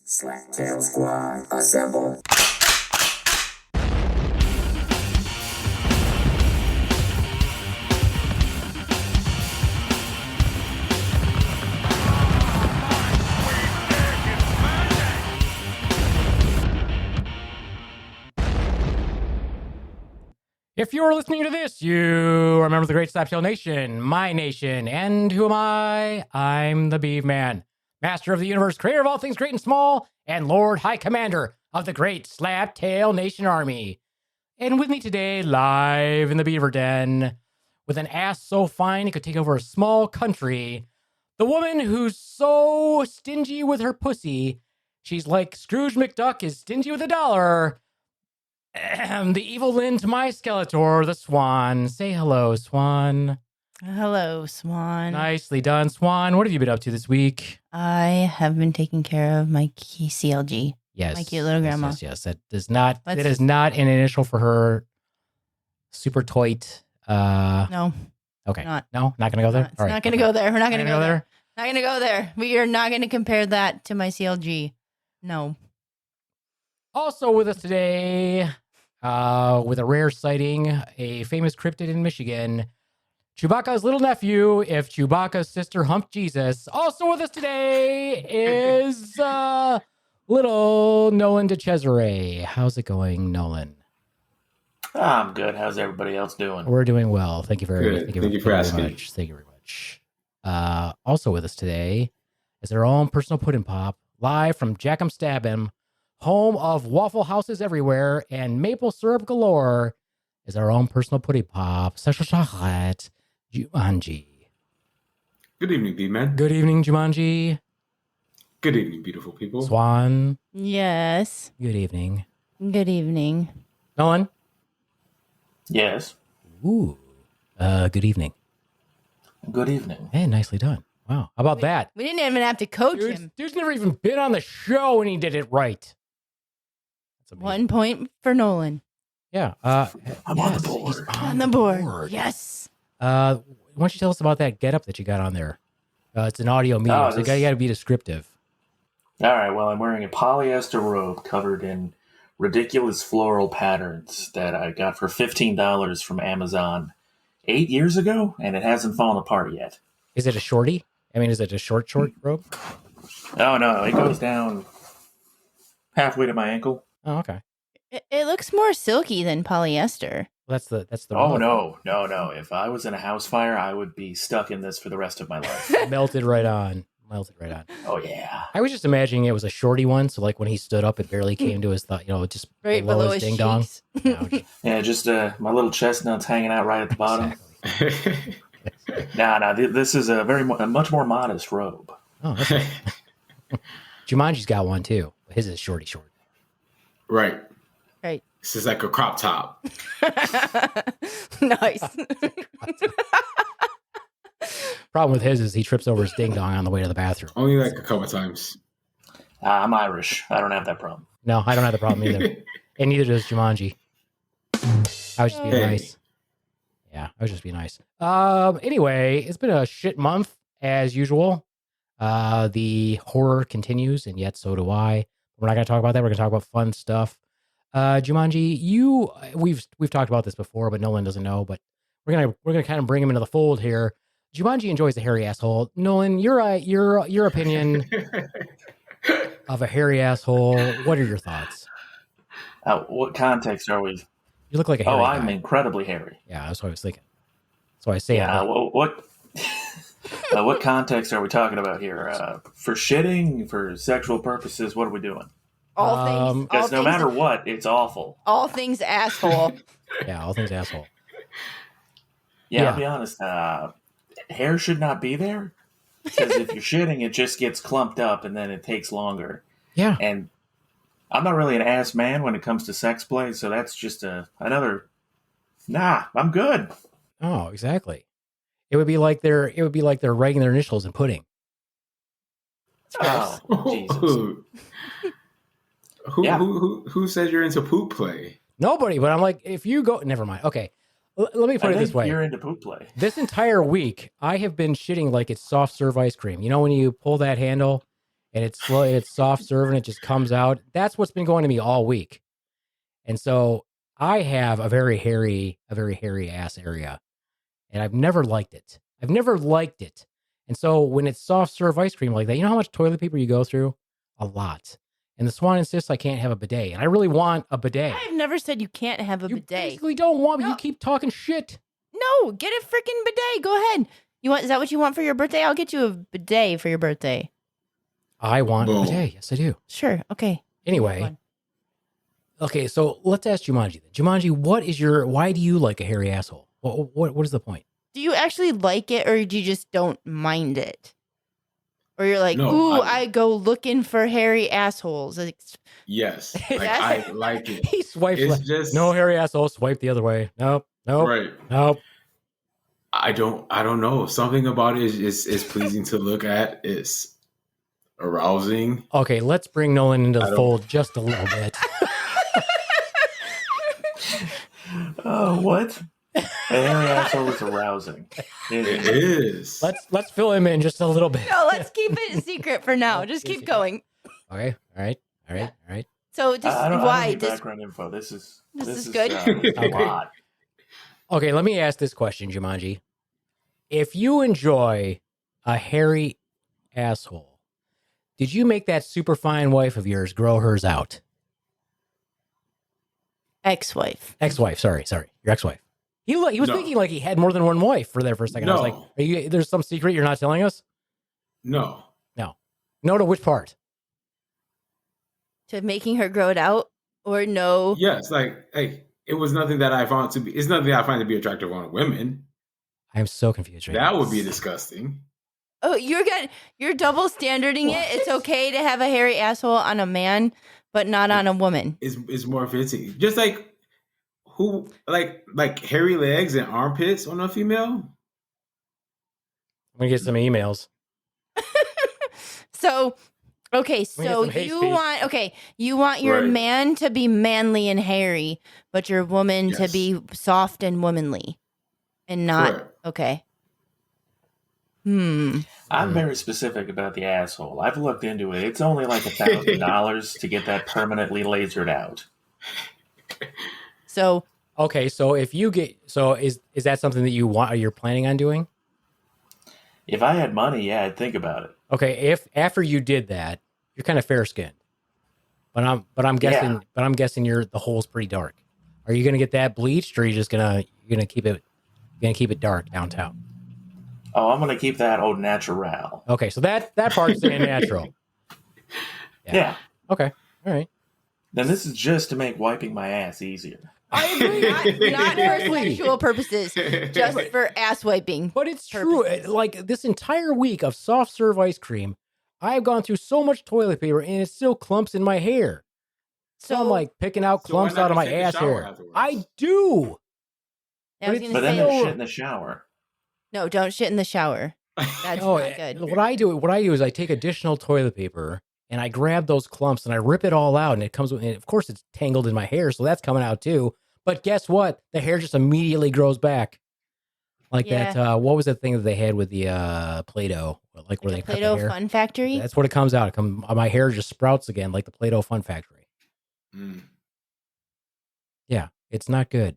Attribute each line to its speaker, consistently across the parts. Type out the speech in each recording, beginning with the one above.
Speaker 1: Slack Tail Squad, assemble.
Speaker 2: If you're listening to this, you remember the great Slaptail Nation, my nation, and who am I? I'm the Beaveman, master of the universe, creator of all things great and small, and Lord High Commander of the great Slaptail Nation Army. And with me today, live in the Beaver Den, with an ass so fine it could take over a small country, the woman who's so stingy with her pussy, she's like Scrooge McDuck is stingy with $1. The evil Lynn to my Skeletor, the Swan. Say hello, Swan.
Speaker 3: Hello, Swan.
Speaker 2: Nicely done, Swan. What have you been up to this week?
Speaker 3: I have been taking care of my CLG.
Speaker 2: Yes.
Speaker 3: My cute little grandma.
Speaker 2: Yes. That is not an initial for her super toit.
Speaker 3: No.
Speaker 2: Okay.
Speaker 3: Not.
Speaker 2: No, not gonna go there?
Speaker 3: It's not gonna go there. We're not gonna go there. Not gonna go there. We are not gonna compare that to my CLG. No.
Speaker 2: Also with us today, with a rare sighting, a famous cryptid in Michigan, Chewbacca's little nephew, if Chewbacca's sister humped Jesus. Also with us today is little Nolan de Cesare. How's it going, Nolan?
Speaker 4: I'm good. How's everybody else doing?
Speaker 2: We're doing well. Thank you very much.
Speaker 5: Thank you for asking.
Speaker 2: Thank you very much. Also with us today is our own personal pudding pop, live from Jack'em Stabb'em, home of Waffle Houses everywhere and maple syrup galore, is our own personal pudding pop, special chocolate, Jumanji.
Speaker 5: Good evening, B-Man.
Speaker 2: Good evening, Jumanji.
Speaker 5: Good evening, beautiful people.
Speaker 2: Swan.
Speaker 3: Yes.
Speaker 2: Good evening.
Speaker 3: Good evening.
Speaker 2: Nolan.
Speaker 4: Yes.
Speaker 2: Ooh. Good evening.
Speaker 4: Good evening.
Speaker 2: Hey, nicely done. Wow. How about that?
Speaker 3: We didn't even have to coach him.
Speaker 2: Dude's never even been on the show and he did it right.
Speaker 3: 1 point for Nolan.
Speaker 2: Yeah.
Speaker 4: I'm on the board.
Speaker 2: He's
Speaker 3: On the board. Yes.
Speaker 2: Why don't you tell us about that getup that you got on there? It's an audio medium, so you got to be descriptive.
Speaker 4: All right. Well, I'm wearing a polyester robe covered in ridiculous floral patterns that I got for $15 from Amazon 8 years ago, and it hasn't fallen apart yet.
Speaker 2: Is it a shorty? I mean, is it a short robe?
Speaker 4: Oh, no. It goes down halfway to my ankle.
Speaker 2: Oh, okay.
Speaker 3: It looks more silky than polyester.
Speaker 2: Well, that's the.
Speaker 4: Oh, no. If I was in a house fire, I would be stuck in this for the rest of my life.
Speaker 2: Melted right on.
Speaker 4: Oh, yeah.
Speaker 2: I was just imagining it was a shorty one, so like when he stood up, it barely came to his thought, just
Speaker 3: Right
Speaker 2: below his ding dong.
Speaker 4: Yeah, just my little chestnuts hanging out right at the bottom.
Speaker 2: Exactly.
Speaker 4: No, this is a much more modest robe.
Speaker 2: Oh, that's right. Jumanji's got one too. His is short.
Speaker 5: Right.
Speaker 3: Right.
Speaker 5: This is like a crop top.
Speaker 3: Nice.
Speaker 2: Problem with his is he trips over his ding dong on the way to the bathroom.
Speaker 5: Only like a couple times.
Speaker 4: I'm Irish. I don't have that problem.
Speaker 2: No, I don't have the problem either. And neither does Jumanji. I was just being nice. Yeah, I was just being nice. Anyway, it's been a shit month as usual. The horror continues, and yet so do I. We're not going to talk about that. We're going to talk about fun stuff. Jumanji, we've talked about this before, but Nolan doesn't know. But we're gonna kind of bring him into the fold here. Jumanji enjoys a hairy asshole. Nolan, your opinion of a hairy asshole. What are your thoughts?
Speaker 4: What context are we?
Speaker 2: You look like a hairy guy.
Speaker 4: I'm incredibly hairy.
Speaker 2: Yeah, that's what I was thinking. That's why I say
Speaker 4: yeah,
Speaker 2: it.
Speaker 4: What context are we talking about here? For shitting, for sexual purposes, what are we doing?
Speaker 3: All things.
Speaker 4: Because no matter what, it's awful.
Speaker 3: All things asshole.
Speaker 2: Yeah, all things asshole.
Speaker 4: Yeah, I'll be honest. Hair should not be there. Because if you're shitting, it just gets clumped up and then it takes longer.
Speaker 2: Yeah.
Speaker 4: And I'm not really an ass man when it comes to sex play, so that's just another. Nah, I'm good.
Speaker 2: Oh, exactly. It would be like they're writing their initials in pudding.
Speaker 4: Oh, Jesus.
Speaker 5: Who said you're into poop play?
Speaker 2: Nobody, but I'm like, if you go, never mind. Okay. Let me put it this way.
Speaker 4: You're into poop play.
Speaker 2: This entire week, I have been shitting like it's soft serve ice cream. You know when you pull that handle and it's slow, it's soft serve, and it just comes out. That's what's been going to me all week. And so I have a very hairy ass area, and I've never liked it. And so when it's soft serve ice cream like that, you know how much toilet paper you go through? A lot. And the Swan insists I can't have a bidet, and I really want a bidet.
Speaker 3: I've never said you can't have a
Speaker 2: You
Speaker 3: bidet.
Speaker 2: basically don't want, but
Speaker 3: No.
Speaker 2: you keep talking shit.
Speaker 3: No, get a freaking bidet. Go ahead. Is that what you want for your birthday? I'll get you a bidet for your birthday.
Speaker 2: I want a
Speaker 5: Boom.
Speaker 2: bidet. Yes, I do.
Speaker 3: Sure. Okay.
Speaker 2: Anyway. Okay, so let's ask Jumanji. Jumanji, why do you like a hairy asshole? What is the point?
Speaker 3: Do you actually like it, or do you just don't mind it? Or you're like,
Speaker 5: No,
Speaker 3: ooh,
Speaker 5: I-
Speaker 3: I go looking for hairy assholes. Like,
Speaker 5: Yes, like,
Speaker 3: That's-
Speaker 5: I like it.
Speaker 2: He swipes
Speaker 5: It's
Speaker 2: left.
Speaker 5: just
Speaker 2: No hairy asshole, swipe the other way. Nope.
Speaker 5: right.
Speaker 2: Nope.
Speaker 5: I don't know. Something about it is pleasing to look at. It's arousing.
Speaker 2: Okay, let's bring Nolan into
Speaker 5: I
Speaker 2: the
Speaker 5: don't-
Speaker 2: fold just a little bit.
Speaker 4: Oh, what? A hairy asshole is arousing.
Speaker 5: It is.
Speaker 2: Let's fill him in just a little bit.
Speaker 3: no, let's keep it a secret for now. Just keep going.
Speaker 2: Okay, all right.
Speaker 3: So, just
Speaker 4: I don't
Speaker 3: why?
Speaker 4: need
Speaker 3: Just
Speaker 4: background info. This is
Speaker 3: good.
Speaker 4: A lot.
Speaker 2: Okay, let me ask this question, Jumanji. If you enjoy a hairy asshole, did you make that super fine wife of yours grow hers out?
Speaker 3: ex-wife.
Speaker 2: Ex-wife, sorry, your ex-wife. He was
Speaker 5: No.
Speaker 2: thinking like he had more than one wife for there for a second. I was
Speaker 5: No.
Speaker 2: like, there's some secret you're not telling us?
Speaker 5: No.
Speaker 2: No, to which part?
Speaker 3: To making her grow it out, or no?
Speaker 5: Yes, like hey, it was nothing that I found to be. It's nothing I find to be attractive on women.
Speaker 2: I'm so confused right
Speaker 5: That
Speaker 2: now.
Speaker 5: would be disgusting.
Speaker 3: Oh, you're double standarding it. It's okay to have a hairy asshole on a man, but not on a woman.
Speaker 5: It's more fitting. Just like who like hairy legs and armpits on a female.
Speaker 2: I'm gonna get some emails.
Speaker 3: So, okay,
Speaker 2: We get
Speaker 3: so
Speaker 2: some hate
Speaker 3: you
Speaker 2: speech.
Speaker 3: want your
Speaker 5: Right.
Speaker 3: man to be manly and hairy, but your woman to
Speaker 5: Yes.
Speaker 3: be soft and womanly, and not
Speaker 5: Correct.
Speaker 3: okay.
Speaker 4: I'm very specific about the asshole. I've looked into it. It's only like $1,000 to get that permanently lasered out.
Speaker 3: So
Speaker 2: Okay, so if you get is that something that you're planning on doing?
Speaker 4: If I had money, yeah, I'd think about it.
Speaker 2: Okay, if after you did that, you're kind of fair skinned. But I'm guessing the hole's pretty dark. Are you gonna get that bleached, or are you just gonna keep it dark downtown?
Speaker 4: Oh, I'm gonna keep that au natural.
Speaker 2: Okay, so that part's staying natural.
Speaker 4: Yeah.
Speaker 2: Okay. All right.
Speaker 4: Then this is just to make wiping my ass easier.
Speaker 2: I agree.
Speaker 3: not for sexual purposes, just for ass wiping.
Speaker 2: But it's true. Like this entire week of soft serve ice cream, I've gone through so much toilet paper and it still clumps in my hair. So I'm like picking out
Speaker 5: So why
Speaker 2: clumps
Speaker 5: not
Speaker 2: out of
Speaker 5: just
Speaker 2: my
Speaker 5: take a
Speaker 2: ass
Speaker 5: shower
Speaker 2: hair.
Speaker 5: afterwards?
Speaker 2: I do.
Speaker 3: I was
Speaker 2: But
Speaker 3: gonna
Speaker 4: But then
Speaker 3: say,
Speaker 4: there's shit in the shower.
Speaker 3: no, don't shit in the shower. That's
Speaker 2: Oh,
Speaker 3: not good.
Speaker 2: what I do is I take additional toilet paper and I grab those clumps and I rip it all out, and it comes with, and of course it's tangled in my hair, so that's coming out too. But guess what? The hair just immediately grows back. Like
Speaker 3: Yeah.
Speaker 2: that. What was that thing that they had with the Play-Doh? Like where they cut the
Speaker 3: Play-Doh
Speaker 2: hair?
Speaker 3: Fun Factory.
Speaker 2: That's what it comes out. My hair just sprouts again, like the Play-Doh Fun Factory.
Speaker 5: Mm.
Speaker 2: Yeah, it's not good.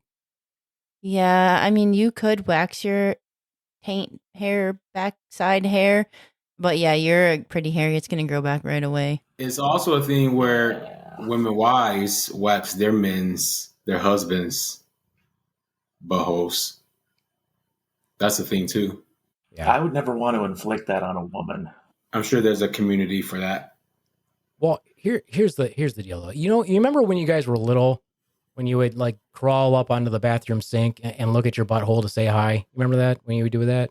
Speaker 3: Yeah, I mean, you could wax your taint hair, backside hair, but yeah, you're pretty hairy. It's gonna grow back right away.
Speaker 5: It's also a thing where women wives wax their husbands' buttholes. That's a thing too.
Speaker 2: Yeah.
Speaker 4: I would never want to inflict that on a woman.
Speaker 5: I'm sure there's a community for that.
Speaker 2: Well, here's the deal though. You remember when you guys were little, when you would like crawl up onto the bathroom sink and look at your butthole to say hi? Remember that when you would do that?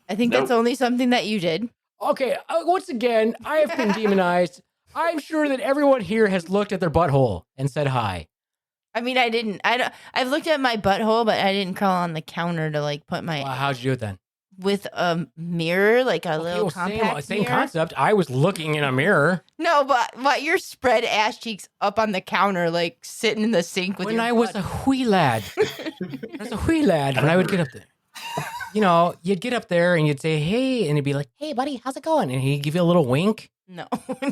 Speaker 3: I think
Speaker 4: Nope.
Speaker 3: that's only something that you did.
Speaker 2: Okay, once again, I have been demonized. I'm sure that everyone here has looked at their butthole and said hi.
Speaker 3: I mean, I didn't. I've looked at my butthole, but I didn't crawl on the counter to like put my
Speaker 2: Well, how'd you do it then?
Speaker 3: with a mirror, like a little
Speaker 2: well,
Speaker 3: compact
Speaker 2: same
Speaker 3: mirror.
Speaker 2: concept. I was looking in a mirror
Speaker 3: No, but your spread ass cheeks up on the counter, like sitting in the sink with
Speaker 2: when
Speaker 3: your
Speaker 2: I was
Speaker 3: butt.
Speaker 2: a wee lad. I was a wee lad when I would get up there. You'd get up there and you'd say, hey, and he'd be like, hey, buddy, how's it going? And he'd give you a little wink.
Speaker 3: No,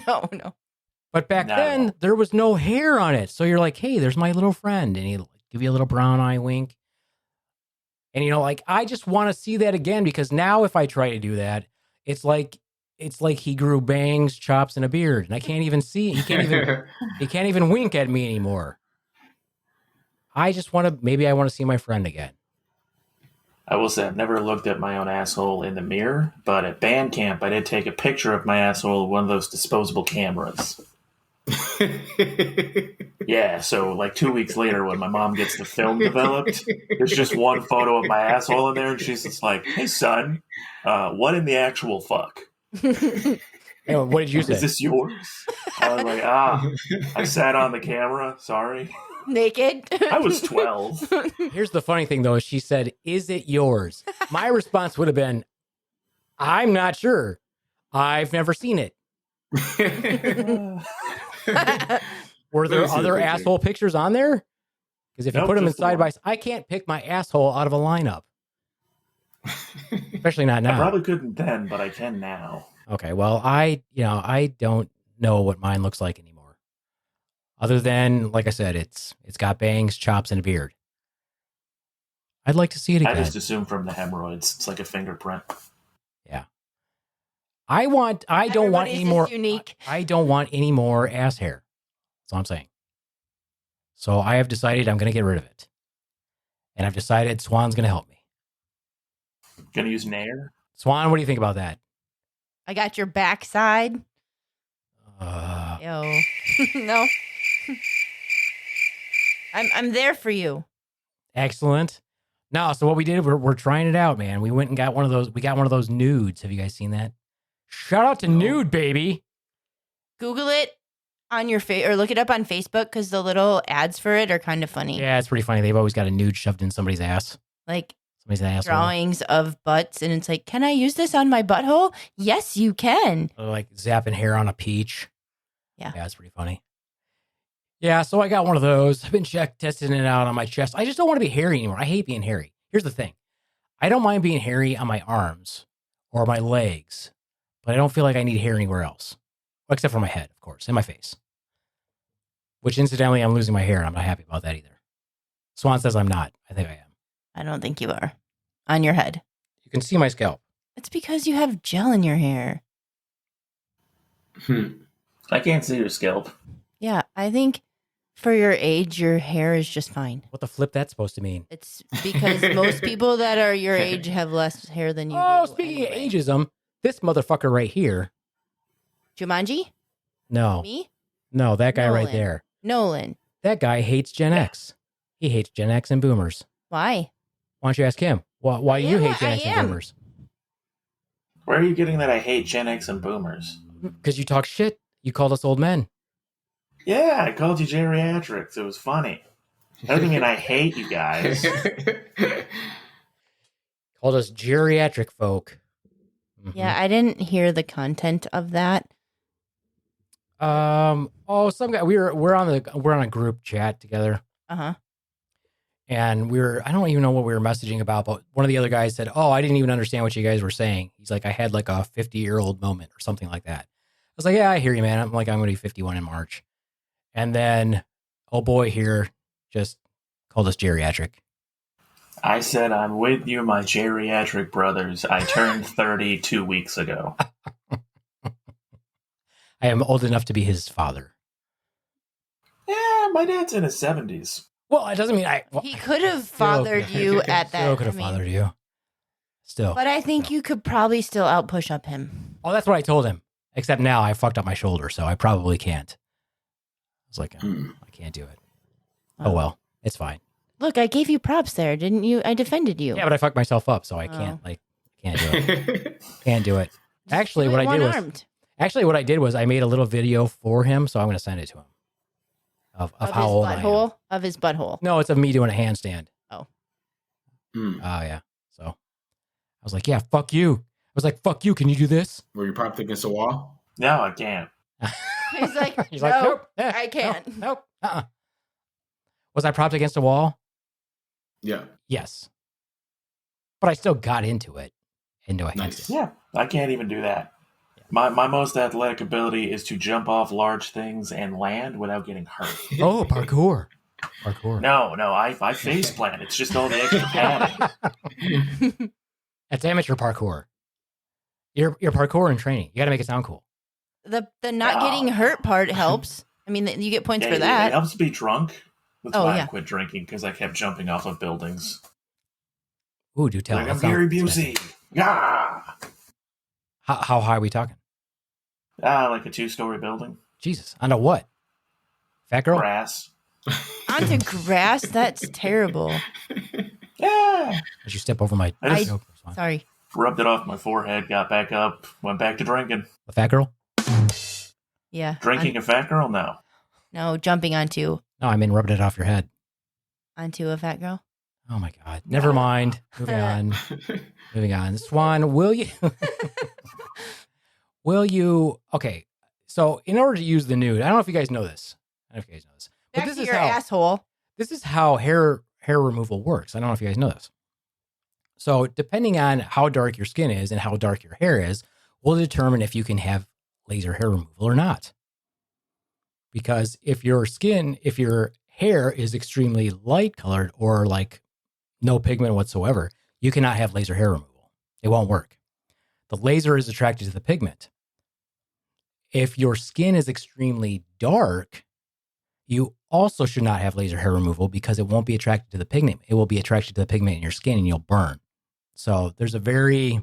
Speaker 3: no.
Speaker 2: But back
Speaker 4: No,
Speaker 2: then,
Speaker 4: no.
Speaker 2: there was no hair on it. So you're like, hey, there's my little friend. And he'll give you a little brown eye wink. And, like, I just want to see that again because now if I try to do that, it's like he grew bangs, chops, and a beard. And I can't even see. He can't even wink at me anymore. I just want to, maybe I want to see my friend again.
Speaker 4: I will say I've never looked at my own asshole in the mirror, but at band camp I did take a picture of my asshole with one of those disposable cameras. Yeah, so like 2 weeks later when my mom gets the film developed, there's just one photo of my asshole in there and she's just like, hey son, what in the actual fuck?
Speaker 2: Hey, what did you say?
Speaker 4: Is this yours? I was like, I sat on the camera, sorry.
Speaker 3: Naked?
Speaker 4: I was 12.
Speaker 2: Here's the funny thing, though. She said, is it yours? My response would have been, I'm not sure. I've never seen it. Were there other asshole pictures on there? Because if you put them in side by side, I can't pick my asshole out of a lineup. Especially not now.
Speaker 4: I probably couldn't then, but I can now.
Speaker 2: Okay, well, I don't know what mine looks like anymore. Other than, like I said, it's got bangs, chops, and a beard. I'd like to see it again.
Speaker 4: I just assume from the hemorrhoids, it's like a fingerprint.
Speaker 2: Yeah. I don't want any more.
Speaker 3: Unique.
Speaker 2: I don't want any more ass hair. That's all I'm saying. So I have decided I'm going to get rid of it. And I've decided Swan's going to help me.
Speaker 4: Gonna use Nair?
Speaker 2: Swan, what do you think about that?
Speaker 3: I got your backside.
Speaker 2: Uh,
Speaker 3: No. I'm there for you.
Speaker 2: Excellent. No, so what we did, we're trying it out, man. We went and got one of those. We got one of those nudes. Have you guys seen that? Shout out to Nude Baby.
Speaker 3: Google it on your or look it up on Facebook because the little ads for it are kind of funny.
Speaker 2: Yeah, it's pretty funny. They've always got a nude shoved in somebody's ass.
Speaker 3: Like
Speaker 2: Somebody's ass.
Speaker 3: drawings of butts, and it's like, can I use this on my butthole? Yes, you can.
Speaker 2: Like zapping hair on a peach.
Speaker 3: Yeah.
Speaker 2: Yeah, it's pretty funny. Yeah, so I got one of those. I've been testing it out on my chest. I just don't want to be hairy anymore. I hate being hairy. Here's the thing. I don't mind being hairy on my arms or my legs, but I don't feel like I need hair anywhere else. Well, except for my head, of course, and my face. Which, incidentally, I'm losing my hair, and I'm not happy about that either. Swan says I'm not. I think I am.
Speaker 3: I don't think you are. On your head.
Speaker 2: You can see my scalp.
Speaker 3: It's because you have gel in your hair.
Speaker 4: I can't see your scalp.
Speaker 3: Yeah, I think for your age, your hair is just fine.
Speaker 2: What the flip that's supposed to mean?
Speaker 3: It's because most people that are your age have less hair than you
Speaker 2: Oh,
Speaker 3: do.
Speaker 2: speaking
Speaker 3: anyway.
Speaker 2: of ageism, this motherfucker right here.
Speaker 3: Jumanji?
Speaker 2: No.
Speaker 3: Me?
Speaker 2: No, that guy right
Speaker 3: Nolan.
Speaker 2: there.
Speaker 3: Nolan.
Speaker 2: That guy hates Gen X. He hates Gen X and boomers.
Speaker 3: Why?
Speaker 2: Why don't you ask him? Why you hate Gen X and
Speaker 3: am.
Speaker 2: boomers?
Speaker 4: Where are you getting that I hate Gen X and boomers?
Speaker 2: Because you talk shit. You called us old men.
Speaker 4: Yeah, I called you geriatrics. It was funny. That doesn't mean I hate you guys.
Speaker 2: Called us geriatric folk. Mhm.
Speaker 3: Yeah, I didn't hear the content of that.
Speaker 2: Some guy. We're on a group chat together,
Speaker 3: Uh-huh.
Speaker 2: and I don't even know what we were messaging about, but one of the other guys said, "Oh, I didn't even understand what you guys were saying." He's like, "I had like a 50-year-old moment or something like that." I was like, "Yeah, I hear you, man." I'm going to be 51 in March, and then oh boy here just called us geriatric.
Speaker 4: I said I'm with you, my geriatric brothers. I turned 30 2 weeks ago.
Speaker 2: I am old enough to be his father.
Speaker 4: Yeah, my dad's in his 70s.
Speaker 2: Well, it doesn't mean
Speaker 3: He could have fathered you at that.
Speaker 2: Still could have fathered you. Still.
Speaker 3: But I think you could probably still out-push up him.
Speaker 2: Oh, that's what I told him. Except now I fucked up my shoulder, so I probably can't. I was like, I can't do it. Oh, well, it's fine.
Speaker 3: Look, I gave you props there, didn't you? I defended you.
Speaker 2: Yeah, but I fucked myself up, so I can't, can't do it. Can't do it. Actually, what I did was I made a little video for him, so I'm going to send it to him. Of how old I am.
Speaker 3: Of his butthole.
Speaker 2: No, it's of me doing a handstand.
Speaker 3: Oh.
Speaker 2: Oh, yeah. So I was like, yeah, fuck you. I was like, fuck you. Can you do this?
Speaker 5: Were you propped against a wall?
Speaker 4: No, I can't.
Speaker 3: He's like,
Speaker 2: He's
Speaker 3: no,
Speaker 2: like, nope.
Speaker 3: I can't.
Speaker 2: Nope. Was I propped against a wall?
Speaker 5: Yeah.
Speaker 2: Yes. But I still got into it. Into a handstand.
Speaker 5: Nice.
Speaker 4: Yeah, I can't even do that. My most athletic ability is to jump off large things and land without getting hurt.
Speaker 2: Oh, parkour.
Speaker 4: No, I face plant. It's just all the extra padding.
Speaker 2: That's amateur parkour. You're parkour in training. You got to make it sound cool.
Speaker 3: The not getting hurt part helps. I mean, you get points for
Speaker 4: It
Speaker 3: that.
Speaker 4: helps to be drunk. That's
Speaker 3: Oh,
Speaker 4: why
Speaker 3: yeah.
Speaker 4: I quit drinking, because I kept jumping off of buildings.
Speaker 2: Ooh, do tell.
Speaker 4: Like
Speaker 2: That
Speaker 4: I'm
Speaker 2: sounds
Speaker 4: Gary
Speaker 2: exciting.
Speaker 4: Busey. Yeah.
Speaker 2: How high are we talking?
Speaker 4: Like a 2-story building.
Speaker 2: Jesus. On a what? Fat girl?
Speaker 4: Grass.
Speaker 3: Onto grass? That's terrible.
Speaker 4: Yeah.
Speaker 2: Did you step over my...
Speaker 4: I just-
Speaker 2: Nope, it's fine.
Speaker 3: Sorry.
Speaker 4: Rubbed it off my forehead, got back up, went back to drinking.
Speaker 2: A fat girl?
Speaker 3: Yeah.
Speaker 4: Drinking a fat girl? No.
Speaker 3: No, jumping onto
Speaker 2: No, I mean rubbing it off your head.
Speaker 3: a fat girl.
Speaker 2: Oh my God. Never mind. Moving on. Swan, will you... Okay. So in order to use the nude, I don't know if you guys know this. But
Speaker 3: Back
Speaker 2: this
Speaker 3: to
Speaker 2: is
Speaker 3: your
Speaker 2: how
Speaker 3: asshole.
Speaker 2: this is how hair removal works. I don't know if you guys know this. So depending on how dark your skin is and how dark your hair is, will determine if you can have laser hair removal or not. Because if your hair is extremely light colored or like no pigment whatsoever, you cannot have laser hair removal. It won't work. The laser is attracted to the pigment. If your skin is extremely dark, you also should not have laser hair removal because it won't be attracted to the pigment. It will be attracted to the pigment in your skin and you'll burn. So it's a very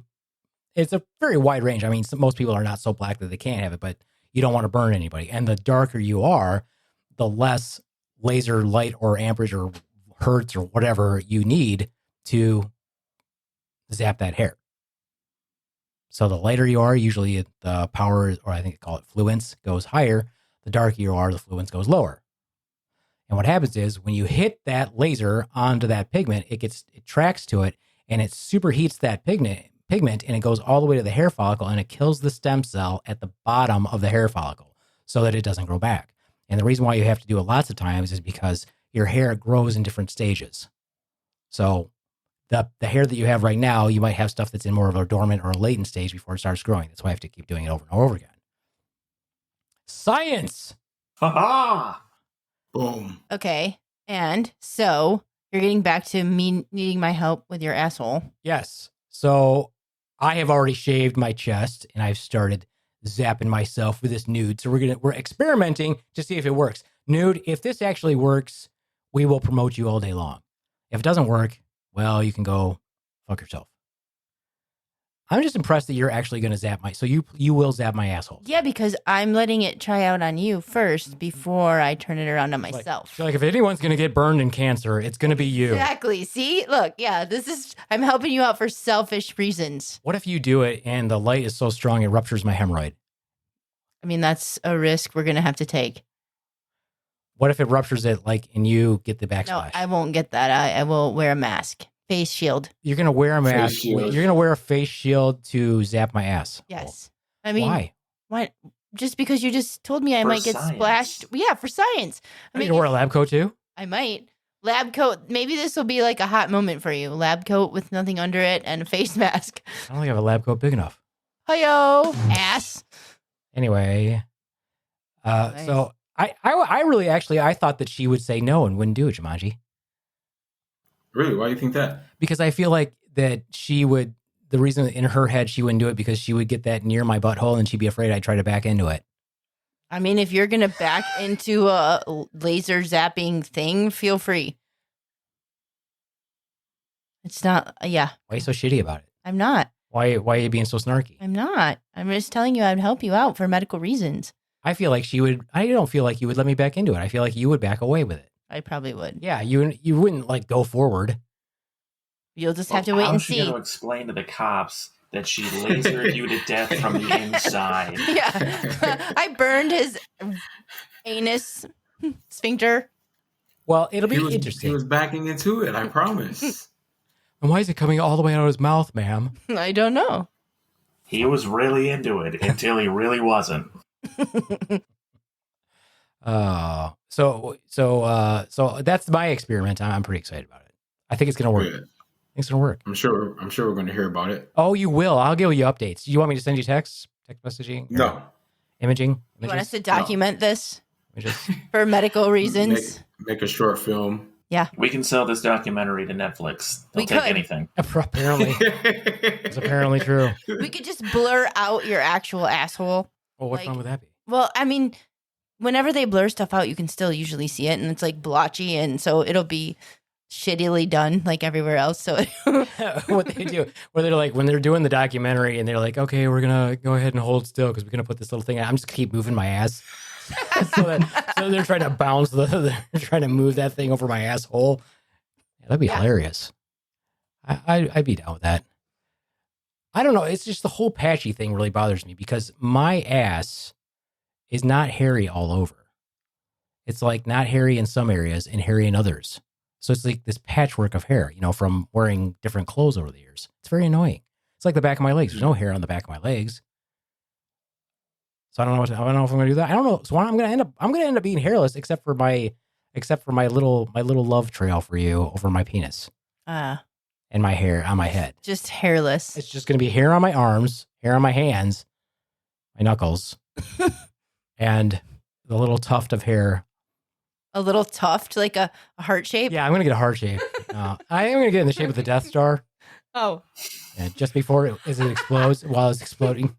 Speaker 2: wide range. I mean, most people are not so black that they can't have it, but you don't want to burn anybody. And the darker you are, the less laser light or amperage or hertz or whatever you need to zap that hair. So the lighter you are, usually the power, or I think they call it fluence, goes higher. The darker you are, the fluence goes lower. And what happens is when you hit that laser onto that pigment, it tracks to it and it superheats that pigment and it goes all the way to the hair follicle and it kills the stem cell at the bottom of the hair follicle so that it doesn't grow back. And the reason why you have to do it lots of times is because your hair grows in different stages. So the hair that you have right now, you might have stuff that's in more of a dormant or a latent stage before it starts growing. That's why I have to keep doing it over and over again. Science!
Speaker 4: Ha-ha!
Speaker 5: Boom.
Speaker 3: Okay. And so you're getting back to me needing my help with your asshole.
Speaker 2: Yes. So I have already shaved my chest and I've started zapping myself with this nude. So we're experimenting to see if it works. Nude, if this actually works, we will promote you all day long. If it doesn't work, well, you can go fuck yourself. I'm just impressed that you're actually going to zap so you will zap my asshole.
Speaker 3: Yeah, because I'm letting it try out on you first before I turn it around on myself.
Speaker 2: Like if anyone's going to get burned in cancer, it's going to be you.
Speaker 3: Exactly. See, look, yeah, I'm helping you out for selfish reasons.
Speaker 2: What if you do it and the light is so strong it ruptures my hemorrhoid?
Speaker 3: I mean, that's a risk we're going to have to take.
Speaker 2: What if it ruptures it and you get the
Speaker 3: No,
Speaker 2: backsplash?
Speaker 3: I won't get that. I will wear a mask. Face shield.
Speaker 2: You're going to wear a mask.
Speaker 5: Face shield.
Speaker 2: You're going to wear a face shield to zap my ass.
Speaker 3: Yes. I mean,
Speaker 2: why?
Speaker 3: Why? Just because you just told me I
Speaker 4: For
Speaker 3: might get
Speaker 4: science.
Speaker 3: splashed. Yeah, for science.
Speaker 2: I mean, you wear a lab coat too?
Speaker 3: I might. Lab coat. Maybe this will be like a hot moment for you. Lab coat with nothing under it and a face mask.
Speaker 2: I don't think I have a lab coat big enough.
Speaker 3: Hi-yo, ass.
Speaker 2: Anyway,
Speaker 3: Nice.
Speaker 2: so I really actually, I thought that she would say no and wouldn't do it, Jumanji.
Speaker 5: Really? Why do you think that?
Speaker 2: Because I feel like that she would, the reason in her head she wouldn't do it because she would get that near my butthole and she'd be afraid I'd try to back into it.
Speaker 3: I mean, if you're going to back into a laser zapping thing, feel free. It's not, yeah,
Speaker 2: Why are you so shitty about it?
Speaker 3: I'm not.
Speaker 2: Why are you being so snarky?
Speaker 3: I'm not. I'm just telling you I'd help you out for medical reasons.
Speaker 2: I feel like I don't feel like you would let me back into it. I feel like you would back away with it.
Speaker 3: I probably would.
Speaker 2: Yeah, you wouldn't go forward.
Speaker 3: You'll just have to wait and
Speaker 4: How's she
Speaker 3: see.
Speaker 4: going to explain to the cops that she lasered you to death from the inside?
Speaker 3: Yeah. I burned his anus sphincter.
Speaker 2: Well, it'll be
Speaker 5: He
Speaker 2: interesting.
Speaker 5: was backing into it, I promise.
Speaker 2: And why is it coming all the way out of his mouth, ma'am?
Speaker 3: I don't know.
Speaker 4: He was really into it until he really wasn't.
Speaker 2: So that's my experiment. I'm pretty excited about it. I think it's gonna work.
Speaker 5: Good.
Speaker 2: I think it's gonna work.
Speaker 5: I'm sure we're going to hear about it.
Speaker 2: Oh, you will. I'll give you updates. Do you want me to send you texts Text messaging?
Speaker 5: No.
Speaker 2: Imaging?
Speaker 3: You want us
Speaker 2: Images?
Speaker 3: to document this
Speaker 2: Images?
Speaker 3: for medical reasons?
Speaker 5: Make a short film.
Speaker 4: We can sell this documentary to Netflix. They'll
Speaker 3: We
Speaker 4: take
Speaker 3: could.
Speaker 4: anything.
Speaker 2: Apparently. It's apparently true.
Speaker 3: We could just blur out your actual asshole.
Speaker 2: Well, what
Speaker 3: Like-
Speaker 2: fun would that be?
Speaker 3: Well, I mean, whenever they blur stuff out, you can still usually see it, and it's like blotchy, and so it'll be shittily done like everywhere else. So
Speaker 2: What they do, where they're like, when they're doing the documentary and they're like, okay, we're going to go ahead and hold still because we're going to put this little thing out. I'm just keep moving my ass. so they're trying to bounce, they're trying to move that thing over my asshole. Yeah, that'd be hilarious. I'd be down with that. I don't know. It's just the whole patchy thing really bothers me because my ass is not hairy all over. It's like not hairy in some areas and hairy in others. So it's like this patchwork of hair, from wearing different clothes over the years. It's very annoying. It's like the back of my legs. There's no hair on the back of my legs. So I don't know if I'm going to do that. I don't know. So I'm going to end up being hairless except for my little love trail for you over my penis and my hair on my head.
Speaker 3: just hairless.
Speaker 2: It's just going to be hair on my arms, hair on my hands, my knuckles, and the little tuft of hair.
Speaker 3: A little tuft, like a heart shape.
Speaker 2: Yeah, I'm going to get a heart shape. I am going to get in the shape of the Death Star.
Speaker 3: Oh,
Speaker 2: And just before as it explodes, while it's exploding.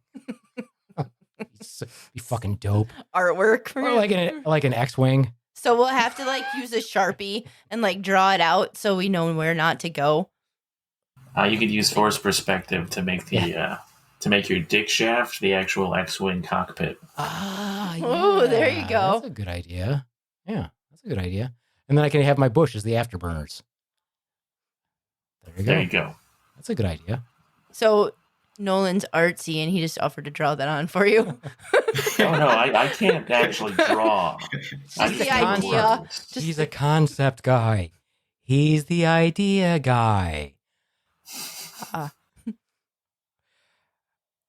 Speaker 2: Be fucking dope.
Speaker 3: artwork.
Speaker 2: Or like an X-Wing.
Speaker 3: So we'll have to use a Sharpie and draw it out so we know where not to go.
Speaker 4: You could use force perspective to make to make your dick shaft the actual X-wing cockpit.
Speaker 3: Oh, there you go.
Speaker 2: That's a good idea. Yeah, that's a good idea. And then I can have my bush as the afterburners.
Speaker 4: There you go.
Speaker 2: That's a good idea.
Speaker 3: So Nolan's artsy and he just offered to draw that on for you.
Speaker 4: Oh no, I can't actually draw. I
Speaker 3: Just
Speaker 4: just
Speaker 3: the
Speaker 4: know
Speaker 3: idea.
Speaker 4: words.
Speaker 3: Just
Speaker 2: He's a concept guy. He's the idea guy.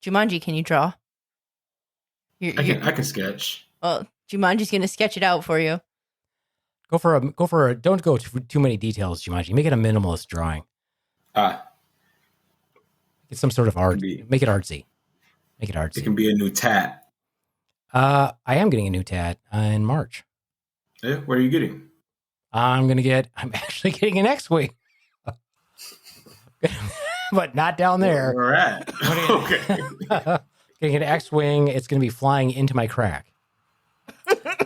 Speaker 3: Jumanji, can you draw?
Speaker 5: I can sketch.
Speaker 3: Well, Jumanji's gonna sketch it out for you.
Speaker 2: Go for a. Don't go too many details, Jumanji. Make it a minimalist drawing. It's some sort of art. Make it artsy. Make it artsy.
Speaker 5: It can be a new tat.
Speaker 2: I am getting a new tat in March.
Speaker 5: Yeah, what are you getting?
Speaker 2: I'm actually getting an X-Wing. But not down there.
Speaker 5: Where we're at. Okay.
Speaker 2: Getting an X-Wing. It's going to be flying into my crack.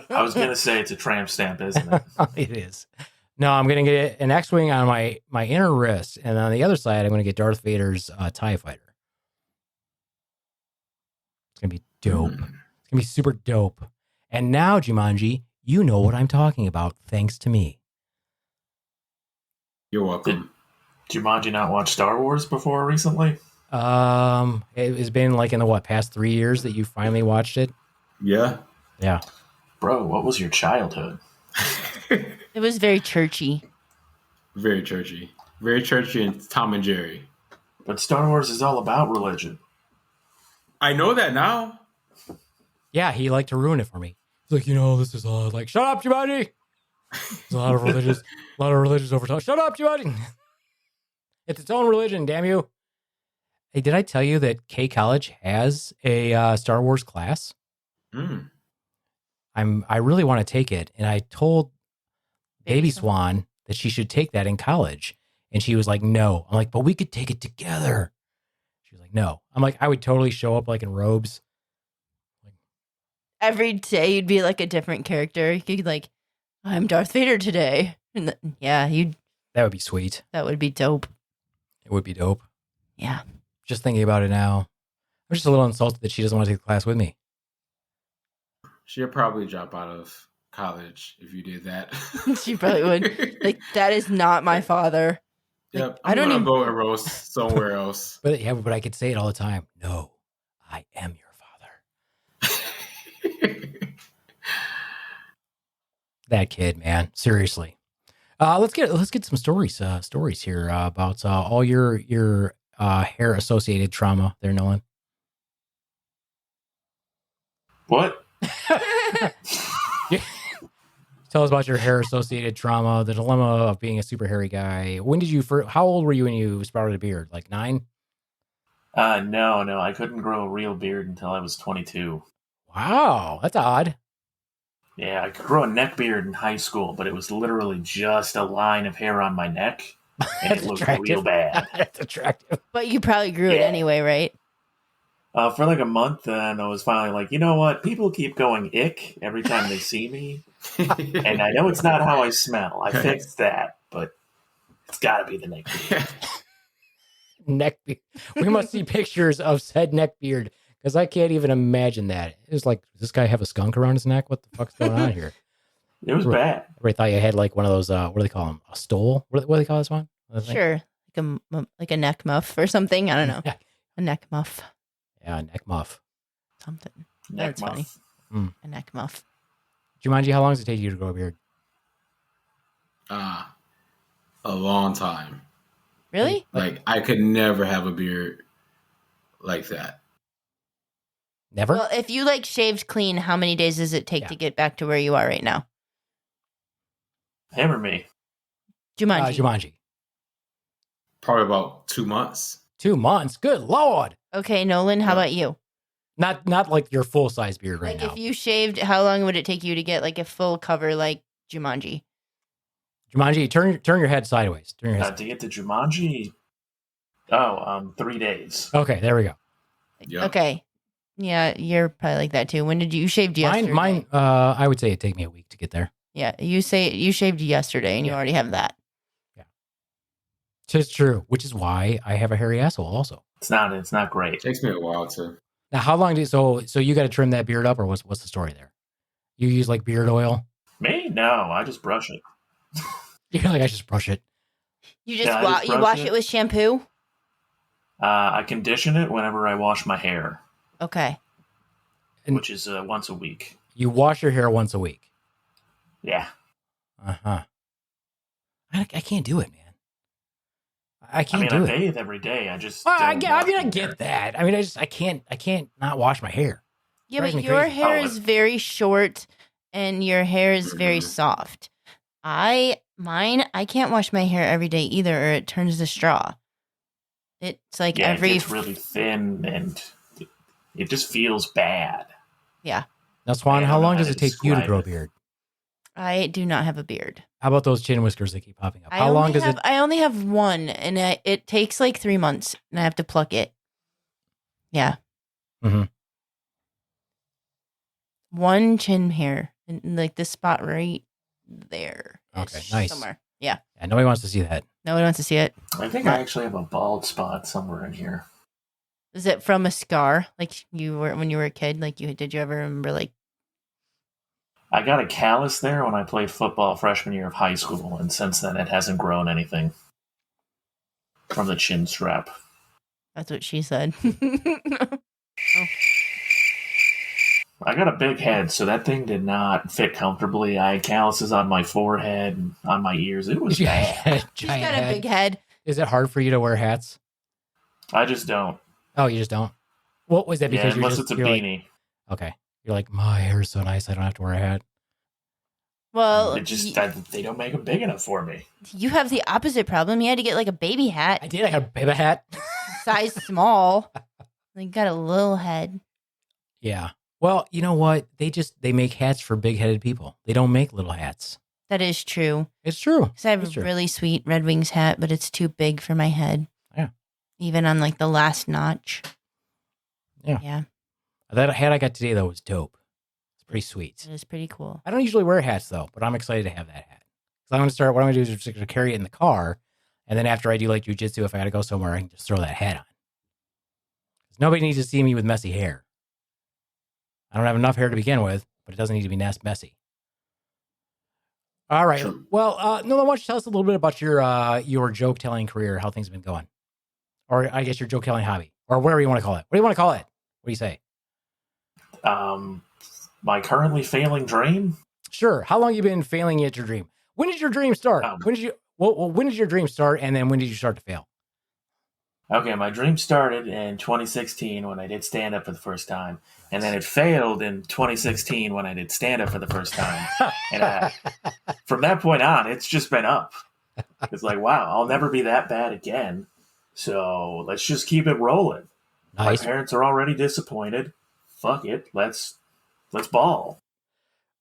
Speaker 4: I was gonna say it's a tramp stamp, isn't it?
Speaker 2: It is. No, I'm going to get an X-Wing on my inner wrist. And on the other side, I'm going to get Darth Vader's TIE fighter. It's going to be dope. It's going to be super dope. And now, Jumanji, you know what I'm talking about, thanks to me.
Speaker 5: You're welcome.
Speaker 4: Did Jumanji not watch Star Wars before recently?
Speaker 2: It's been like in the past 3 years that you finally watched it?
Speaker 5: Yeah.
Speaker 2: Yeah.
Speaker 4: Bro, what was your childhood?
Speaker 3: It was very churchy.
Speaker 5: Very churchy. Very churchy and Tom and Jerry.
Speaker 4: But Star Wars is all about religion.
Speaker 5: I know that now.
Speaker 2: Yeah, he liked to ruin it for me. He's like, this is like, shut up, Jumanji. There's a lot of religious overtone. Shut up, Jumanji. It's its own religion, damn you. Hey, did I tell you that K College has a Star Wars class? I really want to take it, and I told Baby Swan that she should take that in college, and she was like, "No." I'm like, "But we could take it together." She was like, "No." I'm like, "I would totally show up in robes."
Speaker 3: Every day you'd be a different character. You could I'm Darth Vader today. And
Speaker 2: That would be sweet.
Speaker 3: that would be dope.
Speaker 2: It would be dope.
Speaker 3: Yeah.
Speaker 2: Just thinking about it now, I'm just a little insulted that she doesn't want to take the class with me.
Speaker 5: She'll probably drop out of college if you did that.
Speaker 3: She probably would. That is not my father.
Speaker 5: Yep.
Speaker 3: I don't even
Speaker 5: go and roast somewhere else.
Speaker 2: But I could say it all the time. No, I am your father. That kid, man. Seriously. Let's get some stories here about all your hair associated trauma there, Nolan.
Speaker 4: What?
Speaker 2: Tell us about your hair associated trauma, the dilemma of being a super hairy guy. How old were you when you sprouted a beard? 9?
Speaker 4: No, I couldn't grow a real beard until I was 22.
Speaker 2: Wow, that's odd.
Speaker 4: Yeah, I could grow a neck beard in high school, but it was literally just a line of hair on my neck, and
Speaker 2: That's
Speaker 4: it looked
Speaker 2: attractive.
Speaker 4: real bad.
Speaker 2: That's attractive.
Speaker 3: But you probably grew it
Speaker 4: Yeah.
Speaker 3: anyway, right?
Speaker 4: For like a month, and I was finally like, you know what? People keep going ick every time they see me, and I know it's not how I smell. I fixed that, but it's got to be the neck beard.
Speaker 2: Neck beard. We must see pictures of said neck beard because I can't even imagine that. It was like, does this guy have a skunk around his neck? What the fuck's going on here?
Speaker 4: It was bad.
Speaker 2: I thought you had like one of those, what do they call them? A stole? What do they call this one?
Speaker 3: Sure. Like a neck muff or something. I don't know. A neck muff.
Speaker 2: Yeah, neck muff.
Speaker 3: Something.
Speaker 4: Neck
Speaker 3: That's funny.
Speaker 4: muff.
Speaker 3: A neck muff.
Speaker 2: Jumanji, how long does it take you to grow a beard?
Speaker 5: A long time.
Speaker 3: Really?
Speaker 5: Like I could never have a beard like that.
Speaker 2: Never?
Speaker 3: Well, if you like shaved clean, how many days does it take to get back to where you are right now?
Speaker 4: Him or me?
Speaker 3: Jumanji.
Speaker 2: Jumanji.
Speaker 5: Probably about 2 months.
Speaker 2: 2 months? Good Lord.
Speaker 3: Okay, Nolan, how about you?
Speaker 2: Not like your full-size beard right
Speaker 3: Like
Speaker 2: now.
Speaker 3: if you shaved, how long would it take you to get like a full cover like Jumanji?
Speaker 2: Jumanji, turn your head sideways. Turn your head
Speaker 4: To get to Jumanji, 3 days.
Speaker 2: Okay, there we go.
Speaker 5: Yep.
Speaker 3: Okay. Yeah, you're probably like that too. When did you shaved yesterday?
Speaker 2: Mine, I would say it'd take me a week to get there.
Speaker 3: Yeah, you say you shaved yesterday and you already have that.
Speaker 2: It's true, which is why I have a hairy asshole also.
Speaker 4: It's not great.
Speaker 5: Takes me a while to.
Speaker 2: Now, how long so you got to trim that beard up, or what's the story there? You use like beard oil?
Speaker 4: Me? No, I just brush it.
Speaker 2: You're like, I just brush it.
Speaker 3: You just
Speaker 4: Yeah, I just
Speaker 3: you
Speaker 4: brush
Speaker 3: wash
Speaker 4: it.
Speaker 3: it with shampoo?
Speaker 4: I condition it whenever I wash my hair,
Speaker 3: Okay.
Speaker 2: And-
Speaker 4: which is once a week.
Speaker 2: You wash your hair once a week.
Speaker 4: Yeah.
Speaker 2: Uh-huh. I can't do it, man. I
Speaker 4: I
Speaker 2: can't
Speaker 4: mean,
Speaker 2: do
Speaker 4: I
Speaker 2: it.
Speaker 4: bathe every day. I just.
Speaker 2: Well, I
Speaker 4: don't
Speaker 2: get
Speaker 4: wash my
Speaker 2: I
Speaker 4: hair.
Speaker 2: get that. I mean, I can't not wash my hair.
Speaker 3: Yeah,
Speaker 2: Drives
Speaker 3: but
Speaker 2: me
Speaker 3: your
Speaker 2: crazy.
Speaker 3: hair
Speaker 4: Oh,
Speaker 3: is very short and your hair is very
Speaker 5: Mhm.
Speaker 3: soft. I can't wash my hair every day either or it turns to straw. It's like
Speaker 4: Yeah,
Speaker 3: every
Speaker 4: it gets really thin and it just feels bad.
Speaker 2: Now, Swan,
Speaker 4: I
Speaker 2: how
Speaker 4: don't know
Speaker 2: long
Speaker 4: how
Speaker 2: does
Speaker 4: to
Speaker 2: it take you to
Speaker 4: describe
Speaker 2: grow a
Speaker 4: it.
Speaker 2: beard?
Speaker 3: I do not have a beard.
Speaker 2: How about those chin whiskers that keep popping up?
Speaker 3: I
Speaker 2: How
Speaker 3: only
Speaker 2: long does
Speaker 3: have,
Speaker 2: it?
Speaker 3: I only have one and it takes like 3 months and I have to pluck it. Yeah.
Speaker 2: Mhm.
Speaker 3: One chin hair and like this spot right there.
Speaker 2: Okay, nice.
Speaker 3: Somewhere. Yeah.
Speaker 2: Yeah, nobody wants to see that.
Speaker 3: No one wants to see it.
Speaker 4: I think I actually have a bald spot somewhere in here.
Speaker 3: Is it from a scar? Like you were when you were a kid? Like did you ever remember like
Speaker 4: I got a callus there when I played football freshman year of high school, and since then it hasn't grown anything from the chin strap.
Speaker 3: that's what she said.
Speaker 4: I got a big head, so that thing did not fit comfortably. I had calluses on my forehead and on my ears. It was bad.
Speaker 3: She's got a big head.
Speaker 2: Is it hard for you to wear hats?
Speaker 4: I just don't.
Speaker 2: Oh, you just don't. What was that?
Speaker 4: Yeah,
Speaker 2: Because
Speaker 4: unless it's a
Speaker 2: you're like,
Speaker 4: beanie.
Speaker 2: okay, you're like, my hair's so nice, I don't have to wear a hat.
Speaker 3: Well,
Speaker 4: They don't make them big enough for me.
Speaker 3: you have the opposite problem. You had to get like a baby
Speaker 2: I
Speaker 3: hat,
Speaker 2: did. I got a baby hat.
Speaker 3: size small. You got a little head.
Speaker 2: Yeah. Well, you know what? They make hats for big-headed people. They don't make little hats.
Speaker 3: That is true.
Speaker 2: It's true.
Speaker 3: Because I have
Speaker 2: It's
Speaker 3: a
Speaker 2: true.
Speaker 3: really sweet Red Wings hat, but it's too big for my head.
Speaker 2: Yeah.
Speaker 3: Even on like the last notch.
Speaker 2: Yeah.
Speaker 3: Yeah.
Speaker 2: That hat I got today though was dope. It's pretty sweet.
Speaker 3: It is pretty cool.
Speaker 2: I don't usually wear hats though, but I'm excited to have that hat. So I'm gonna start. What I'm gonna do is just gonna carry it in the car, and then after I do like jujitsu, if I gotta go somewhere, I can just throw that hat on. 'Cause nobody needs to see me with messy hair. I don't have enough hair to begin with, but it doesn't need to be messy. All right.
Speaker 5: True.
Speaker 2: Well, Nolan, why don't you tell us a little bit about your joke telling career, how things have been going, or I guess your joke telling hobby, or whatever you want to call it. What do you want to call it? What do you say?
Speaker 4: My currently failing dream.
Speaker 2: Sure. How long you been failing at your dream? When did your dream start? When did your dream start, and then when did you start to fail?
Speaker 4: Okay, my dream started in 2016 when I did stand up for the first time, and then it failed in 2016 when I did stand up for the first time. And from that point on, it's just been up. It's like, wow, I'll never be that bad again. So let's just keep it rolling.
Speaker 2: Nice.
Speaker 4: My parents are already disappointed. Fuck it. Let's ball.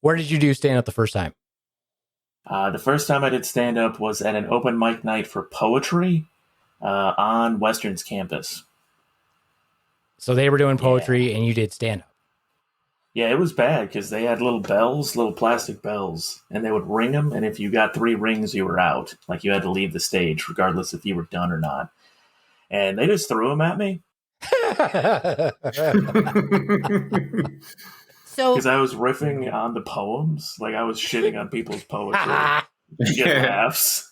Speaker 2: Where did you do stand up the first time?
Speaker 4: The first time I did stand up was at an open mic night for poetry on Western's campus.
Speaker 2: So they were doing poetry and you did stand up.
Speaker 4: Yeah, it was bad because they had little bells, little plastic bells, and they would ring them. And if you got 3 rings, you were out. Like you had to leave the stage, regardless if you were done or not. And they just threw them at me
Speaker 3: So
Speaker 4: because I was riffing on the poems. Like I was shitting on people's poetry to get laughs.